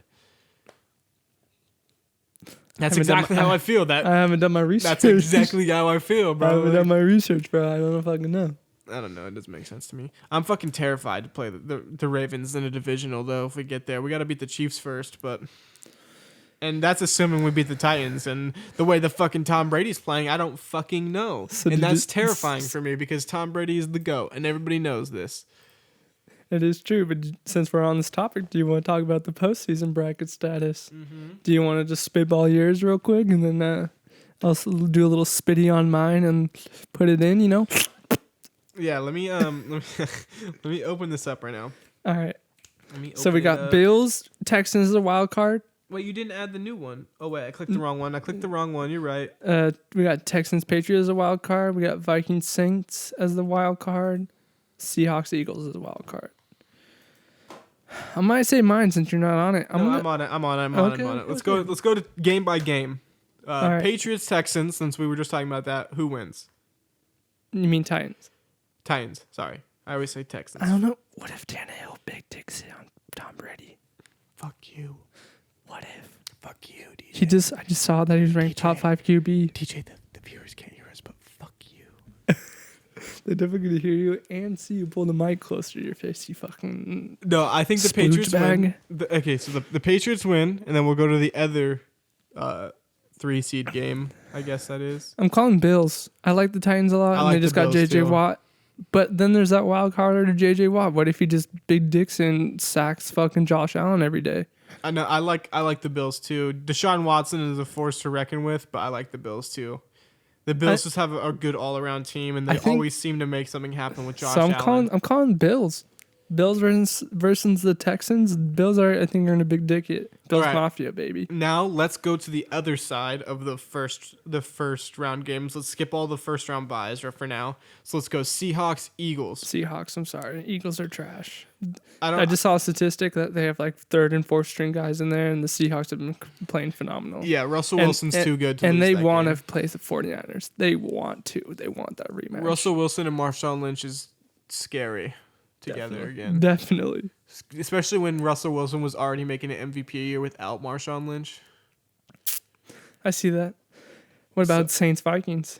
That's exactly how I feel. I haven't done my research. That's exactly how I feel, bro. I haven't done my research, bro. I don't fucking know. I don't know. It doesn't make sense to me. I'm fucking terrified to play the Ravens in a divisional, though. If we get there, we got to beat the Chiefs first, and that's assuming we beat the Titans. And the way the fucking Tom Brady's playing, I don't fucking know. So and that's terrifying for me because Tom Brady is the GOAT, and everybody knows this. It is true, but since we're on this topic, do you want to talk about the postseason bracket status? Mm-hmm. Do you want to just spitball yours real quick, and then I'll do a little spitty on mine and put it in, Yeah, let me let me open this up right now. All right. So we got Bills, Texans as a wild card. Wait, you didn't add the new one. Oh wait, I clicked the wrong one. You're right. We got Texans, Patriots as a wild card. We got Vikings, Saints as the wild card. Seahawks, Eagles as a wild card. I might say mine since you're not on it. I'm on it. Let's go to game by game. Right. Patriots, Texans. Since we were just talking about that, who wins? You mean Titans? Titans. Sorry, I always say Texans. I don't know. What if Tannehill big dicks it on Tom Brady? Fuck you. What if? Fuck you, DJ. I just saw that he was ranked top 5 QB. DJ, the viewers can't hear us, but fuck you. They're definitely gonna hear you and see you pull the mic closer to your face. You fucking no. I think the Patriots win. So the Patriots win, and then we'll go to the other 3 seed game. I guess that is. I'm calling Bills. I like the Titans a lot, and they just got JJ Watt. But then there's that wild card to JJ Watt. What if he just big dicks and sacks fucking Josh Allen every day? I know. I like the Bills too. Deshaun Watson is a force to reckon with, but I like the Bills too. The Bills just have a good all around team, and they always seem to make something happen with Josh Allen. I'm calling Bills. Bills versus the Texans. Bills I think are in a big dick it. Bills Mafia, baby. Now let's go to the other side of the first round games. Let's skip all the first round buys for now. So let's go Seahawks, Eagles. Seahawks, I'm sorry. Eagles are trash. I just saw a statistic that they have like 3rd and 4th string guys in there, and the Seahawks have been playing phenomenal. Yeah, Russell Wilson's too good to and lose they that want game. to play the 49ers. They want that rematch. Russell Wilson and Marshawn Lynch is scary together again. Definitely. Especially when Russell Wilson was already making an MVP year without Marshawn Lynch. I see that. What about Saints Vikings?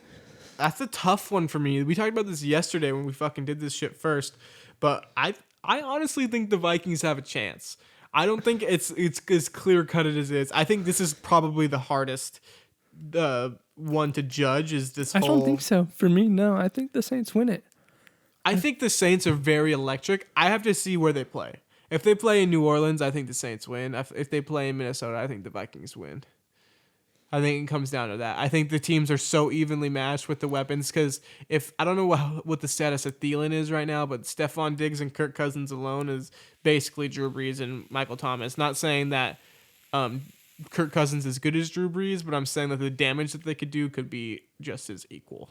That's a tough one for me. We talked about this yesterday when we fucking did this shit first, but I honestly think the Vikings have a chance. I don't think it's as clear cut as it is. I think this is probably the hardest one to judge. I don't think so. For me, no. I think the Saints win it. I think the Saints are very electric. I have to see where they play. If they play in New Orleans, I think the Saints win. If they play in Minnesota, I think the Vikings win. I think it comes down to that. I think the teams are so evenly matched with the weapons because I don't know what the status of Thielen is right now, but Stephon Diggs and Kirk Cousins alone is basically Drew Brees and Michael Thomas. Not saying that Kirk Cousins is as good as Drew Brees, but I'm saying that the damage that they could do could be just as equal.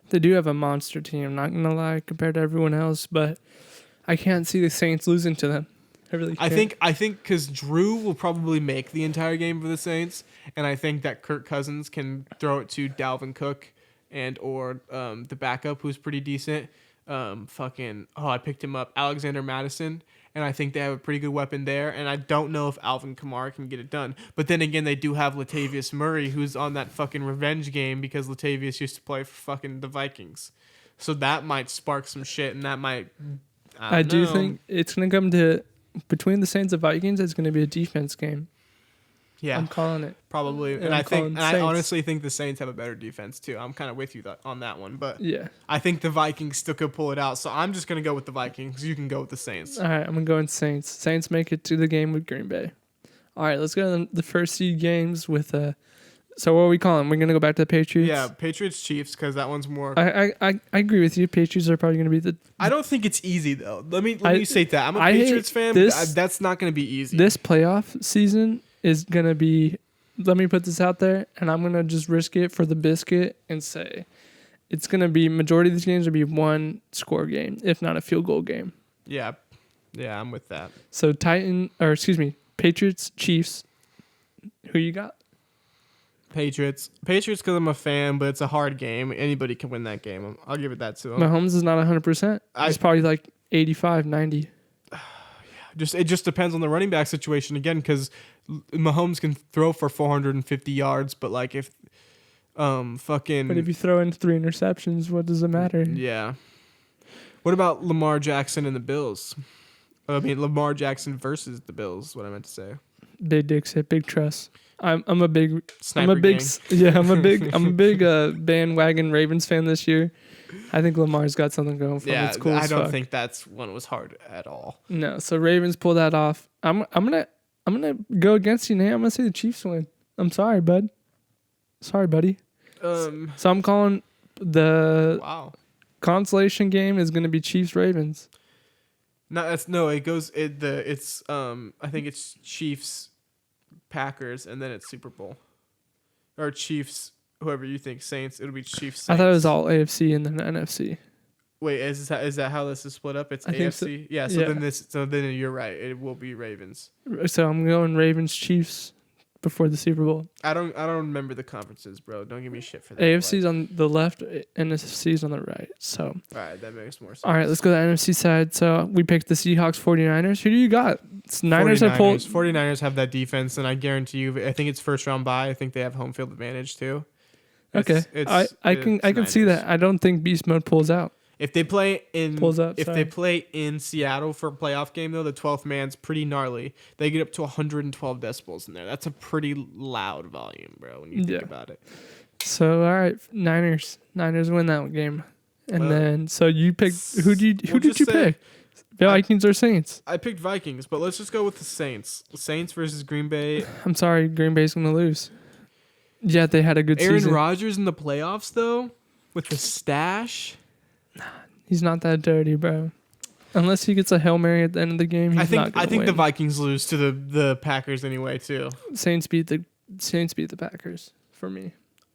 They do have a monster team, not going to lie, compared to everyone else, but I can't see the Saints losing to them. I really can't. I think because Drew will probably make the entire game for the Saints, and I think that Kirk Cousins can throw it to Dalvin Cook or the backup, who's pretty decent. I picked him up, Alexander Madison, and I think they have a pretty good weapon there, and I don't know if Alvin Kamara can get it done. But then again, they do have Latavius Murray, who's on that fucking revenge game because Latavius used to play for fucking the Vikings. So that might spark some shit, and that might... I do think it's going to come to... Between the Saints and Vikings, it's going to be a defense game. Yeah, I'm calling it. probably. And I honestly think the Saints have a better defense too. I'm kind of with you on that one, but Yeah. I think the Vikings still could pull it out. So I'm just gonna go with the Vikings. You can go with the Saints. All right, I'm gonna go with Saints. Saints make it to the game with Green Bay. All right, let's go to the first seed games with So what are we calling? We're gonna go back to the Patriots. Yeah, Patriots Chiefs because that one's more. I agree with you. Patriots are probably gonna be the. I don't think it's easy though. Let me say that I'm a I Patriots fan. this- But that's not gonna be easy. This playoff season is gonna be. Let me put this out there, and I'm gonna just risk it for the biscuit and say, it's gonna be majority of these games will be one score game, if not a field goal game. Yeah, I'm with that. So Patriots, Chiefs. Who you got? Patriots because I'm a fan, but it's a hard game. Anybody can win that game. I'll give it that to them. Mahomes is not 100%. It's probably like 85, 90. It just depends on the running back situation again, because Mahomes can throw for 450 yards, but like if But if you throw in 3 interceptions, what does it matter? Yeah. What about Lamar Jackson and the Bills? I mean, Lamar Jackson versus the Bills. What I meant to say. Big dicks hit big trust. I'm a big Sniper I'm a big gang. yeah I'm a big bandwagon Ravens fan this year. I think Lamar's got something going for him. Yeah, It's cool. I don't think that's one was hard at all. No, so Ravens pull that off. I'm gonna go against you, Nate. I'm gonna say the Chiefs win. I'm sorry, bud. Sorry, buddy. So I'm calling the consolation game is gonna be Chiefs Ravens. It goes I think it's Chiefs Packers and then it's Super Bowl. Or Chiefs, whoever you think, Saints, it'll be Chiefs Saints. I thought it was all AFC and then NFC. Wait, is that how this is split up? It's AFC? So. Yeah, then you're right. It will be Ravens. So I'm going Ravens Chiefs before the Super Bowl. I don't remember the conferences, bro. Don't give me shit for that. AFC's on the left and NFC's on the right. So all right, that makes more sense. All right, let's go to the NFC side. So we picked the Seahawks 49ers. Who do you got? Niners have pulled 49ers have that defense, and I guarantee you I think it's first round bye. I think they have home field advantage too. I can see that. I don't think beast mode pulls out. If they play in they play in Seattle for a playoff game though, the 12th man's pretty gnarly. They get up to 112 decibels in there. That's a pretty loud volume, bro, when you think about it. So all right, Niners win that game. And then so you picked who did you pick? Vikings or Saints? I picked Vikings, but let's just go with the Saints. The Saints versus Green Bay. I'm sorry, Green Bay's going to lose. Yeah, they had a good season. Aaron Rodgers in the playoffs though, with the stash. He's not that dirty, bro. Unless he gets a Hail Mary at the end of the game, he's not going to win. The Vikings lose to the Packers anyway, too. Saints beat the Packers for me.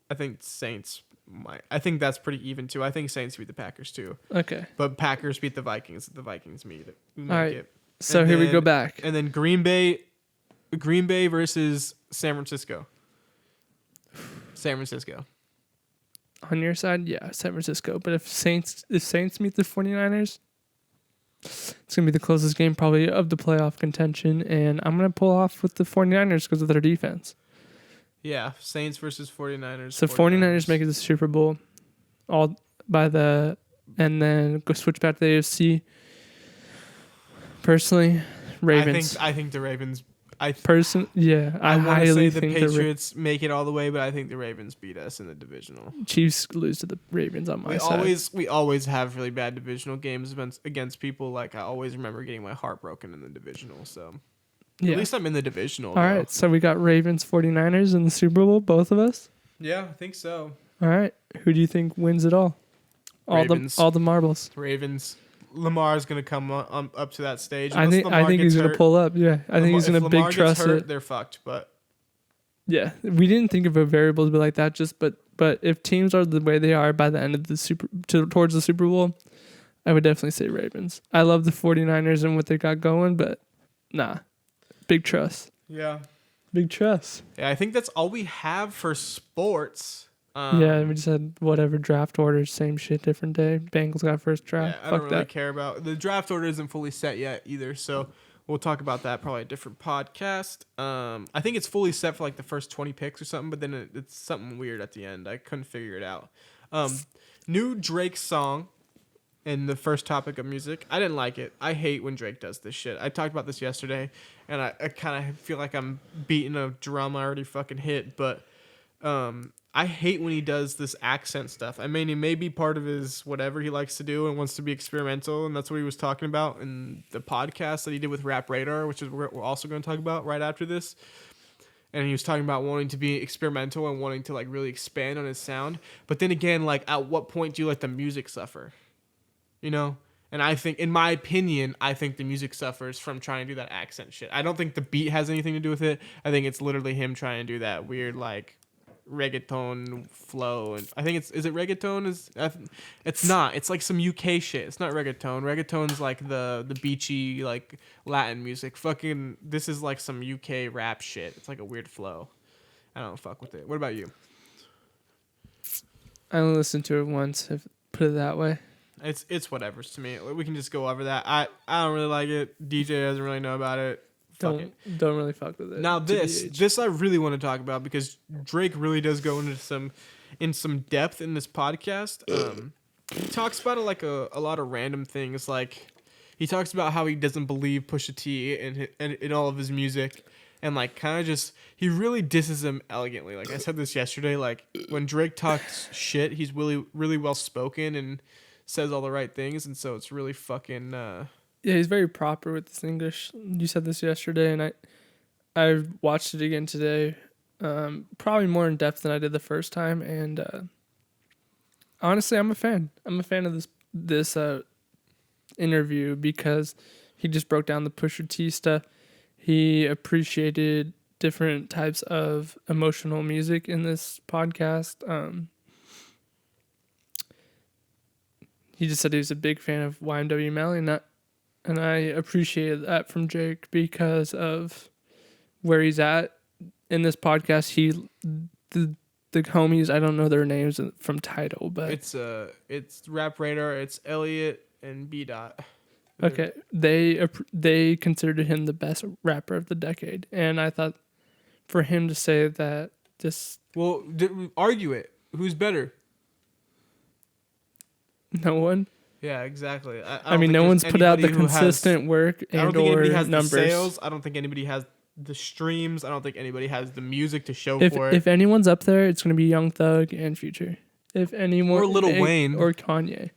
I think Saints might. I think that's pretty even, too. I think Saints beat the Packers, too. Okay. But Packers beat the Vikings. The Vikings meet it. All right. So here we go back. And then Green Bay versus San Francisco. San Francisco. On your side, yeah, San Francisco. But if Saints meet the 49ers, it's going to be the closest game probably of the playoff contention. And I'm going to pull off with the 49ers because of their defense. Yeah, Saints versus 49ers. So 49ers make it to the Super Bowl and then go switch back to the AFC. Personally, Ravens. I think the Ravens... I want to say the Patriots make it all the way, but I think the Ravens beat us in the divisional. Chiefs lose to the Ravens on my side. We always have really bad divisional games against people. Like I always remember getting my heart broken in the divisional. So at least I'm in the divisional. All right, so we got Ravens 49ers in the Super Bowl, both of us. Yeah, I think so. All right, who do you think wins it all? All the marbles. Ravens. Lamar's gonna come up to that stage. I think he's gonna pull up. Yeah, I think he's gonna big trust it. They're fucked. But yeah, we didn't think of a variable to be like that. But if teams are the way they are by the end of the towards the Super Bowl, I would definitely say Ravens. I love the 49ers and what they got going, but big trust. Yeah, big trust. Yeah, I think that's all we have for sports. We just had whatever draft orders, same shit, different day. Bengals got first draft. Yeah, I don't really care about the draft order isn't fully set yet either, so we'll talk about that probably a different podcast. I think it's fully set for like the first 20 picks or something, but then it's something weird at the end. I couldn't figure it out. New Drake song in the first topic of music. I didn't like it. I hate when Drake does this shit. I talked about this yesterday, and I kind of feel like I'm beating a drum I already fucking hit, but I hate when he does this accent stuff. I mean, it may be part of his whatever he likes to do and wants to be experimental, and that's what he was talking about in the podcast that he did with Rap Radar, which is we're also going to talk about right after this. And he was talking about wanting to be experimental and wanting to like really expand on his sound. But then again, like at what point do you let the music suffer? You know? And I think, in my opinion, I think the music suffers from trying to do that accent shit. I don't think the beat has anything to do with it. I think it's literally him trying to do that weird like reggaeton flow. And I think is it reggaeton? It's not. It's like some UK shit. It's not reggaeton. Reggaeton's like the beachy like Latin music. Fucking this is like some UK rap shit. It's like a weird flow. I don't fuck with it. What about you? I only listened to it once, if put it that way. It's whatever's to me. We can just go over that. I don't really like it. DJ doesn't really know about it. Don't really fuck with it. Now this I really want to talk about because Drake really does go into some depth in this podcast. He talks about it like a lot of random things. Like he talks about how he doesn't believe Pusha T in all of his music, and like kind of just he really disses him elegantly. Like I said this yesterday. Like when Drake talks shit, he's really well spoken and says all the right things, and so it's really fucking. Yeah, he's very proper with his English. You said this yesterday, and I watched it again today, probably more in depth than I did the first time. And honestly, I'm a fan. I'm a fan of this interview because he just broke down the Pusha T stuff. He appreciated different types of emotional music in this podcast. He just said he was a big fan of YNW Melly, and I appreciated that from Jake because of where he's at in this podcast. The homies, I don't know their names from title, but it's Rap Radar, it's Elliot and B Dot. Okay, they considered him the best rapper of the decade, and I thought for him to say that argue it. Who's better? No one. Yeah, exactly. I mean, no one's put out the consistent work and I don't think or anybody has numbers. The sales. I don't think anybody has the streams. I don't think anybody has the music to show for it. If anyone's up there, it's going to be Young Thug and Future. If anyone, or Lil Wayne or Kanye.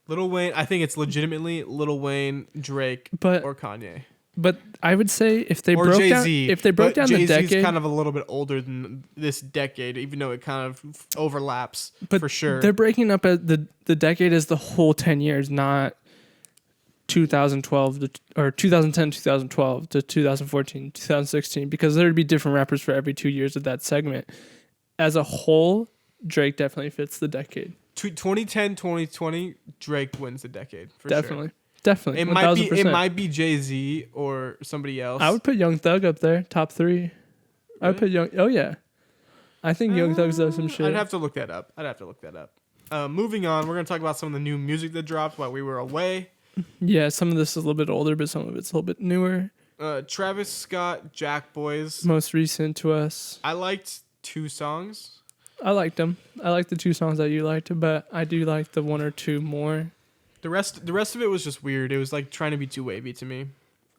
Lil Wayne, I think it's legitimately Lil Wayne, Drake, or Kanye. But I would say if they broke Jay-Z, down the decade, Jay-Z's kind of a little bit older than this decade, even though it kind of overlaps for sure. They're breaking up at the decade as the whole 10 years, not 2012 or 2010, 2012 to 2014, 2016, because there'd be different rappers for every 2 years of that segment. As a whole, Drake definitely fits the decade. 2010, 2020, Drake wins the decade for definitely. sure. Definitely. It might be Jay-Z or somebody else. I would put Young Thug up there, top 3. Really? I would put Oh yeah. I think Young Thug's does some shit. I'd have to look that up. Moving on, we're gonna talk about some of the new music that dropped while we were away. Yeah, some of this is a little bit older, but some of it's a little bit newer. Travis Scott, Jack Boys. Most recent to us. I liked 2 songs. I liked them. I liked the 2 songs that you liked, but I do like the 1 or 2 more. The rest of it was just weird. It was like trying to be too wavy to me.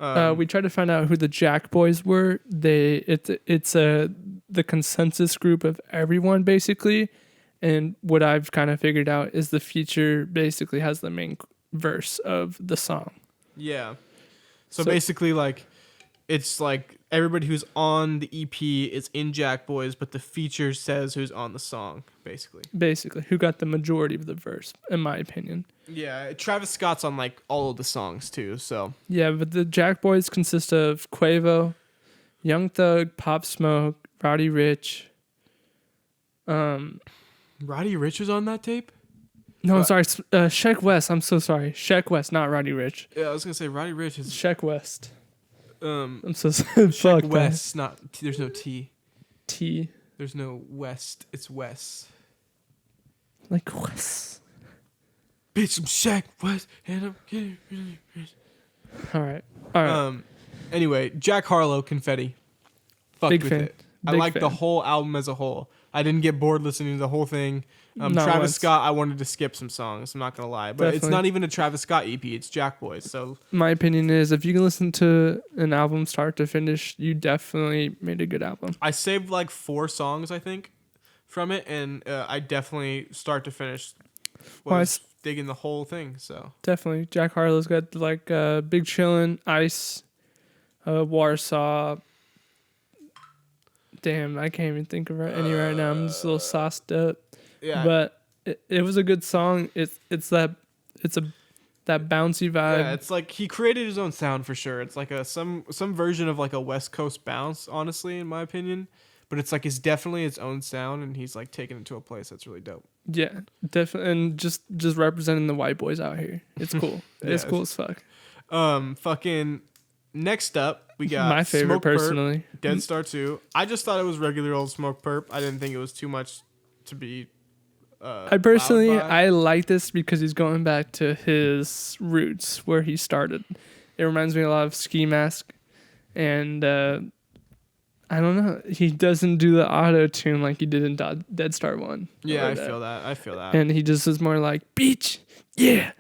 We tried to find out who the Jack Boys were. It's the consensus group of everyone basically, and what I've kind of figured out is the feature basically has the main verse of the song. Yeah. So basically, like, it's like everybody who's on the EP is in Jack Boys, but the feature says who's on the song, basically. Basically, who got the majority of the verse, in my opinion. Yeah, Travis Scott's on, like, all of the songs, too, so. Yeah, but the Jack Boys consist of Quavo, Young Thug, Pop Smoke, Roddy Ricch. Roddy Ricch was on that tape? No, I'm sorry. Sheck West. I'm so sorry. Sheck West, not Roddy Ricch. Yeah, I was going to say Roddy Ricch is... Sheck West. I'm so sorry. Sheck West, not... There's no T. T. There's no West. It's West. Like West. Bitch, I'm Shaq West, and I'm getting really rich. All right. Anyway, Jack Harlow, Confetti. Fucked Big with fan. it. I liked the whole album as a whole. I didn't get bored listening to the whole thing. Not Travis once. Scott, I wanted to skip some songs. I'm not gonna lie, but it's Definitely. not even a Travis Scott EP. It's Jack Boys. So My opinion is, if you can listen to an album start to finish, you definitely made a good album. I saved like 4 songs, I think, from it, and I definitely start to finish was digging the whole thing. So Definitely, Jack Harlow's got like Big Chillin', Ice, Warsaw. Damn, I can't even think of any right now. I'm just a little sauced up. yeah, But it was a good song. That bouncy vibe. yeah, it's like he created his own sound for sure. It's like some version of like a West Coast bounce, honestly, in my opinion. But it's like it's definitely its own sound, and he's like taking it to a place that's really dope. Yeah, definitely, and just representing the white boys out here. It's cool. It's cool as fuck. Fucking next up, we got My favorite Smokepurpp, personally. Dead Star 2. I just thought it was regular old Smokepurpp. I didn't think it was too much to be. I personally, loud by. I like this because he's going back to his roots where he started. It reminds me a lot of Ski Mask, and I don't know. He doesn't do the auto tune like he did in Dead Star 1. Yeah, I feel that. I feel that. And he just is more like, beach, yeah.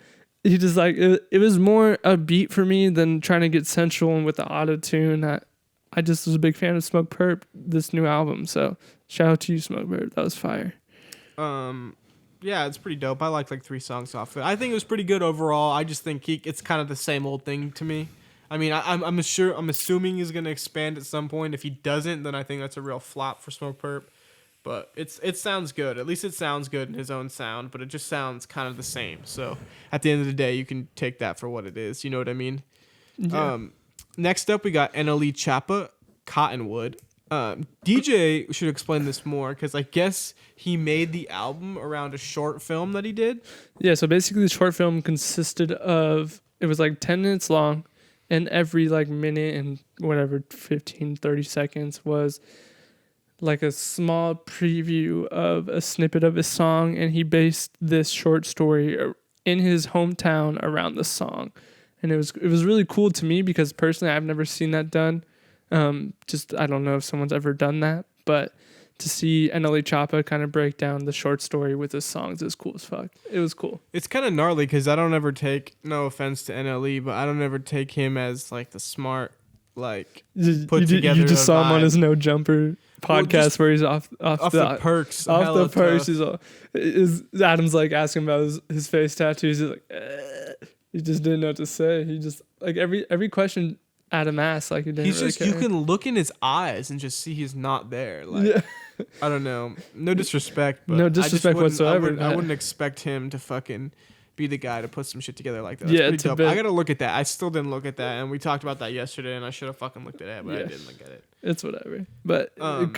He just like, it was more a beat for me than trying to get sensual and with the auto tune. I just was a big fan of Smokepurpp, this new album. So shout out to you, Smokepurpp. That was fire. Yeah, it's pretty dope. I like 3 songs off it. I think it was pretty good overall. I just think it's kind of the same old thing to me. I mean, I'm assuming he's gonna expand at some point. If he doesn't, then I think that's a real flop for Smokepurpp. But it sounds good. At least it sounds good in his own sound. But it just sounds kind of the same. So at the end of the day, you can take that for what it is. You know what I mean? Yeah. Next up, we got NLE Choppa, Cottonwood. DJ should explain this more because I guess he made the album around a short film that he did. Yeah, so basically the short film consisted of, it was like 10 minutes long, and every like minute and whatever, 15, 30 seconds was like a small preview of a snippet of his song, and he based this short story in his hometown around the song. And it was really cool to me because personally I've never seen that done. I don't know if someone's ever done that, but to see NLE Choppa kind of break down the short story with his songs is cool as fuck. It was cool. It's kind of gnarly because I don't ever take, no offense to NLE, but I don't ever take him as like the smart, like put together. You just saw him on vibe. his No Jumper podcast where he's off the perks. Off the perks. He's all, Adam's like asking about his face tattoos. He's like, he just didn't know what to say. He just like every question Adam asked, like he didn't. He's really just care. you can look in his eyes and just see he's not there. Like Yeah. I don't know, no disrespect, but No disrespect whatsoever. I wouldn't expect him to fucking be the guy to put some shit together like that. Yeah, That's it's pretty a dope. bit- I gotta look at that. I still didn't look at that, and we talked about that yesterday, and I should have fucking looked at it, but I Yeah. didn't look at it. It's whatever. But a Um,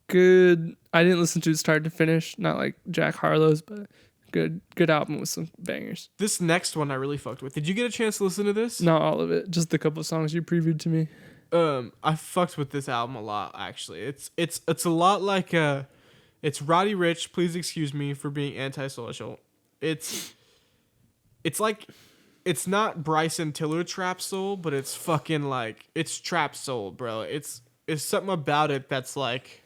good. I didn't listen to it start to finish. Not like Jack Harlow's, but good album with some bangers. This next one I really fucked with. Did you get a chance to listen to this? Not all of it. Just the couple songs you previewed to me. I fucked with this album a lot actually. It's a lot like it's Roddy Ricch, please excuse me for being antisocial. It's like it's not Bryson Tiller trap soul, but it's fucking like it's trap soul, bro. It's something about it that's like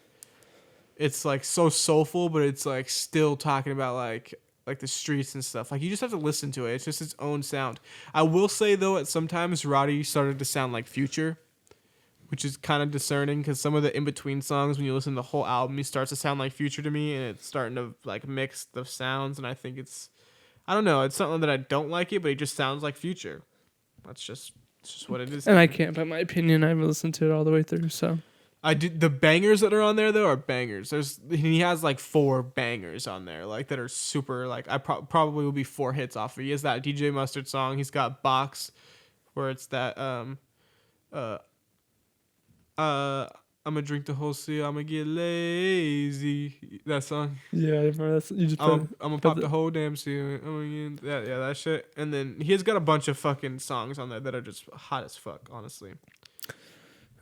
it's like so soulful, but it's like still talking about like the streets and stuff. Like you just have to listen to it. It's just its own sound. I will say though, at sometimes Roddy started to sound like Future, which is kind of discerning because some of the in-between songs, when you listen to the whole album, he starts to sound like Future to me, and it's starting to like mix the sounds, and I think I don't know, it's something that I don't like it, but it just sounds like Future. It's just what it is. And I can't put my opinion. I haven't listened to it all the way through, so. The bangers that are on there though are bangers. He has like 4 bangers on there, like that are super like I probably will be 4 hits off of. He has that DJ Mustard song. He's got Box, where it's that I'm gonna drink the whole sea. I'm gonna get lazy. That song. Yeah, I remember that. You just I'm gonna pop the whole damn sea. That shit. And then he's got a bunch of fucking songs on there that are just hot as fuck. Honestly.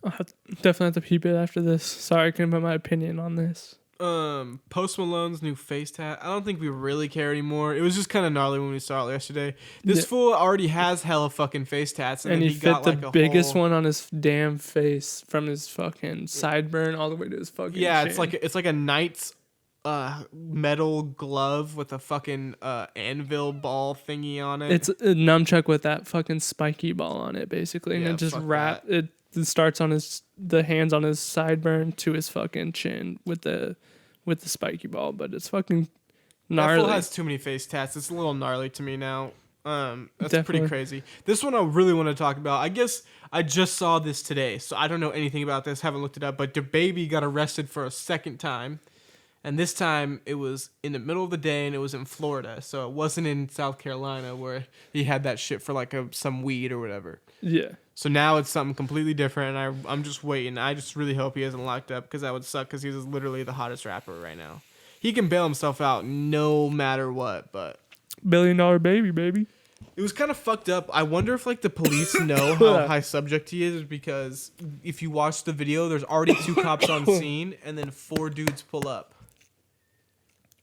I'll definitely have to peep it after this. Sorry, I couldn't put my opinion on this. Post Malone's new face tat. I don't think we really care anymore. It was just kind of gnarly when we saw it yesterday. This fool already has hella fucking face tats, and then he he fit got the like biggest one on his damn face from his fucking sideburn all the way to his fucking. Yeah, chin. it's like a knight's metal glove with a fucking anvil ball thingy on it. It's a nunchuck with that fucking spiky ball on it, basically, and Yeah, it just fuck it starts on the hands on his sideburn to his fucking chin with the spiky ball, but it's fucking gnarly. That fool has too many face tats. It's a little gnarly to me now. That's Definitely. pretty crazy. This one I really want to talk about. I guess I just saw this today, so I don't know anything about this. Haven't looked it up, but the baby got arrested for a second time. And this time it was in the middle of the day and it was in Florida. So it wasn't in South Carolina where he had that shit for like some weed or whatever. Yeah. So now it's something completely different. And I'm just waiting. I just really hope he isn't locked up because that would suck because he's literally the hottest rapper right now. He can bail himself out no matter what, but... $1 billion baby. It was kind of fucked up. I wonder if like the police know how high subject he is because if you watch the video, there's already 2 cops on scene and then 4 dudes pull up.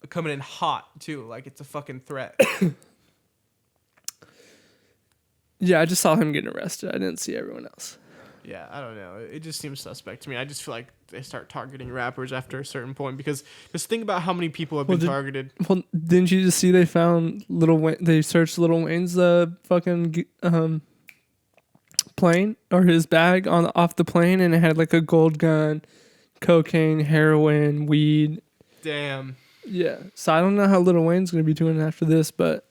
Coming in hot too, like it's a fucking threat. Yeah, I just saw him getting arrested. I didn't see everyone else. Yeah, I don't know. It just seems suspect to me. I just feel like they start targeting rappers after a certain point because just think about how many people have been targeted. Well, didn't you just see they found Lil Wayne? They searched Lil Wayne's fucking plane or his bag off the plane, and it had like a gold gun, cocaine, heroin, weed. Damn. Yeah, so I don't know how Lil Wayne's gonna be doing after this, but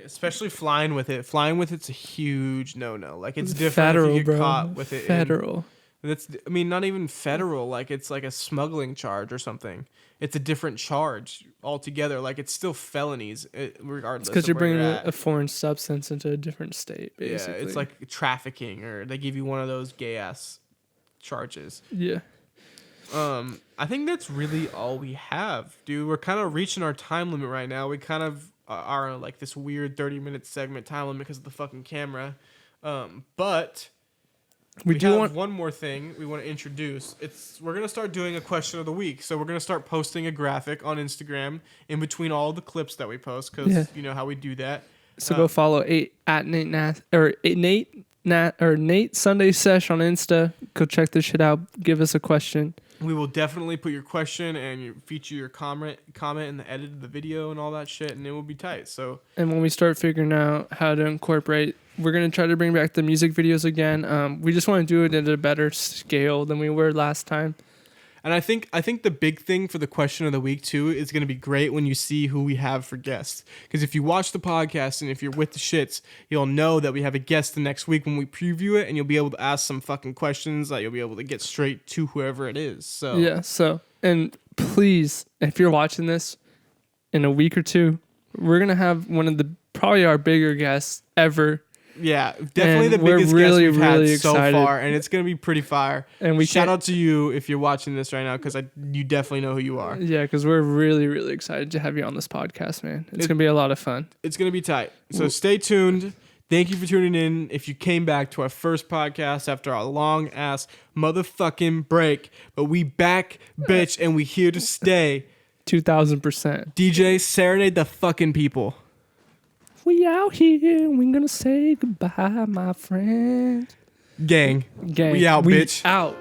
especially flying with it. Flying with it's a huge no. Like it's different federal, if you get bro. caught with it. Federal. I mean, not even federal. Like it's like a smuggling charge or something. It's a different charge altogether. Like it's still felonies regardless. Because you're bringing a a foreign substance into a different state, basically. Yeah, it's like trafficking, or they give you one of those gay ass charges. Yeah. I think that's really all we have, dude. We're kind of reaching our time limit right now. We kind of are on like this weird 30-minute segment time limit because of the fucking camera. But we have one more thing we want to introduce. We're gonna start doing a question of the week. So we're gonna start posting a graphic on Instagram in between all the clips that we post because you know how we do that. So go follow Nate Sunday Sesh on Insta. Go check this shit out. Give us a question. We will definitely put your question and feature your comment in the edit of the video and all that shit, and it will be tight. So, and when we start figuring out how to incorporate, we're gonna try to bring back the music videos again. We just want to do it at a better scale than we were last time. And I think the big thing for the question of the week too is going to be great when you see who we have for guests. Because if you watch the podcast and if you're with the shits, you'll know that we have a guest the next week when we preview it, and you'll be able to ask some fucking questions that you'll be able to get straight to whoever it is. So yeah. So, and please, if you're watching this in a week or two, we're gonna have one of probably our bigger guests ever. Yeah, definitely the biggest guest we've had so far, and it's gonna be pretty fire. And we shout out to you if you're watching this right now, because you definitely know who you are. Yeah, because we're really, really excited to have you on this podcast, man. It's gonna be a lot of fun. It's gonna be tight. So stay tuned. Thank you for tuning in. If you came back to our first podcast after a long ass motherfucking break, but we back, bitch, and we here to stay. 2000%. DJ, serenade the fucking people. We out here, we gonna say goodbye, my friend. Gang. We out, bitch. Out.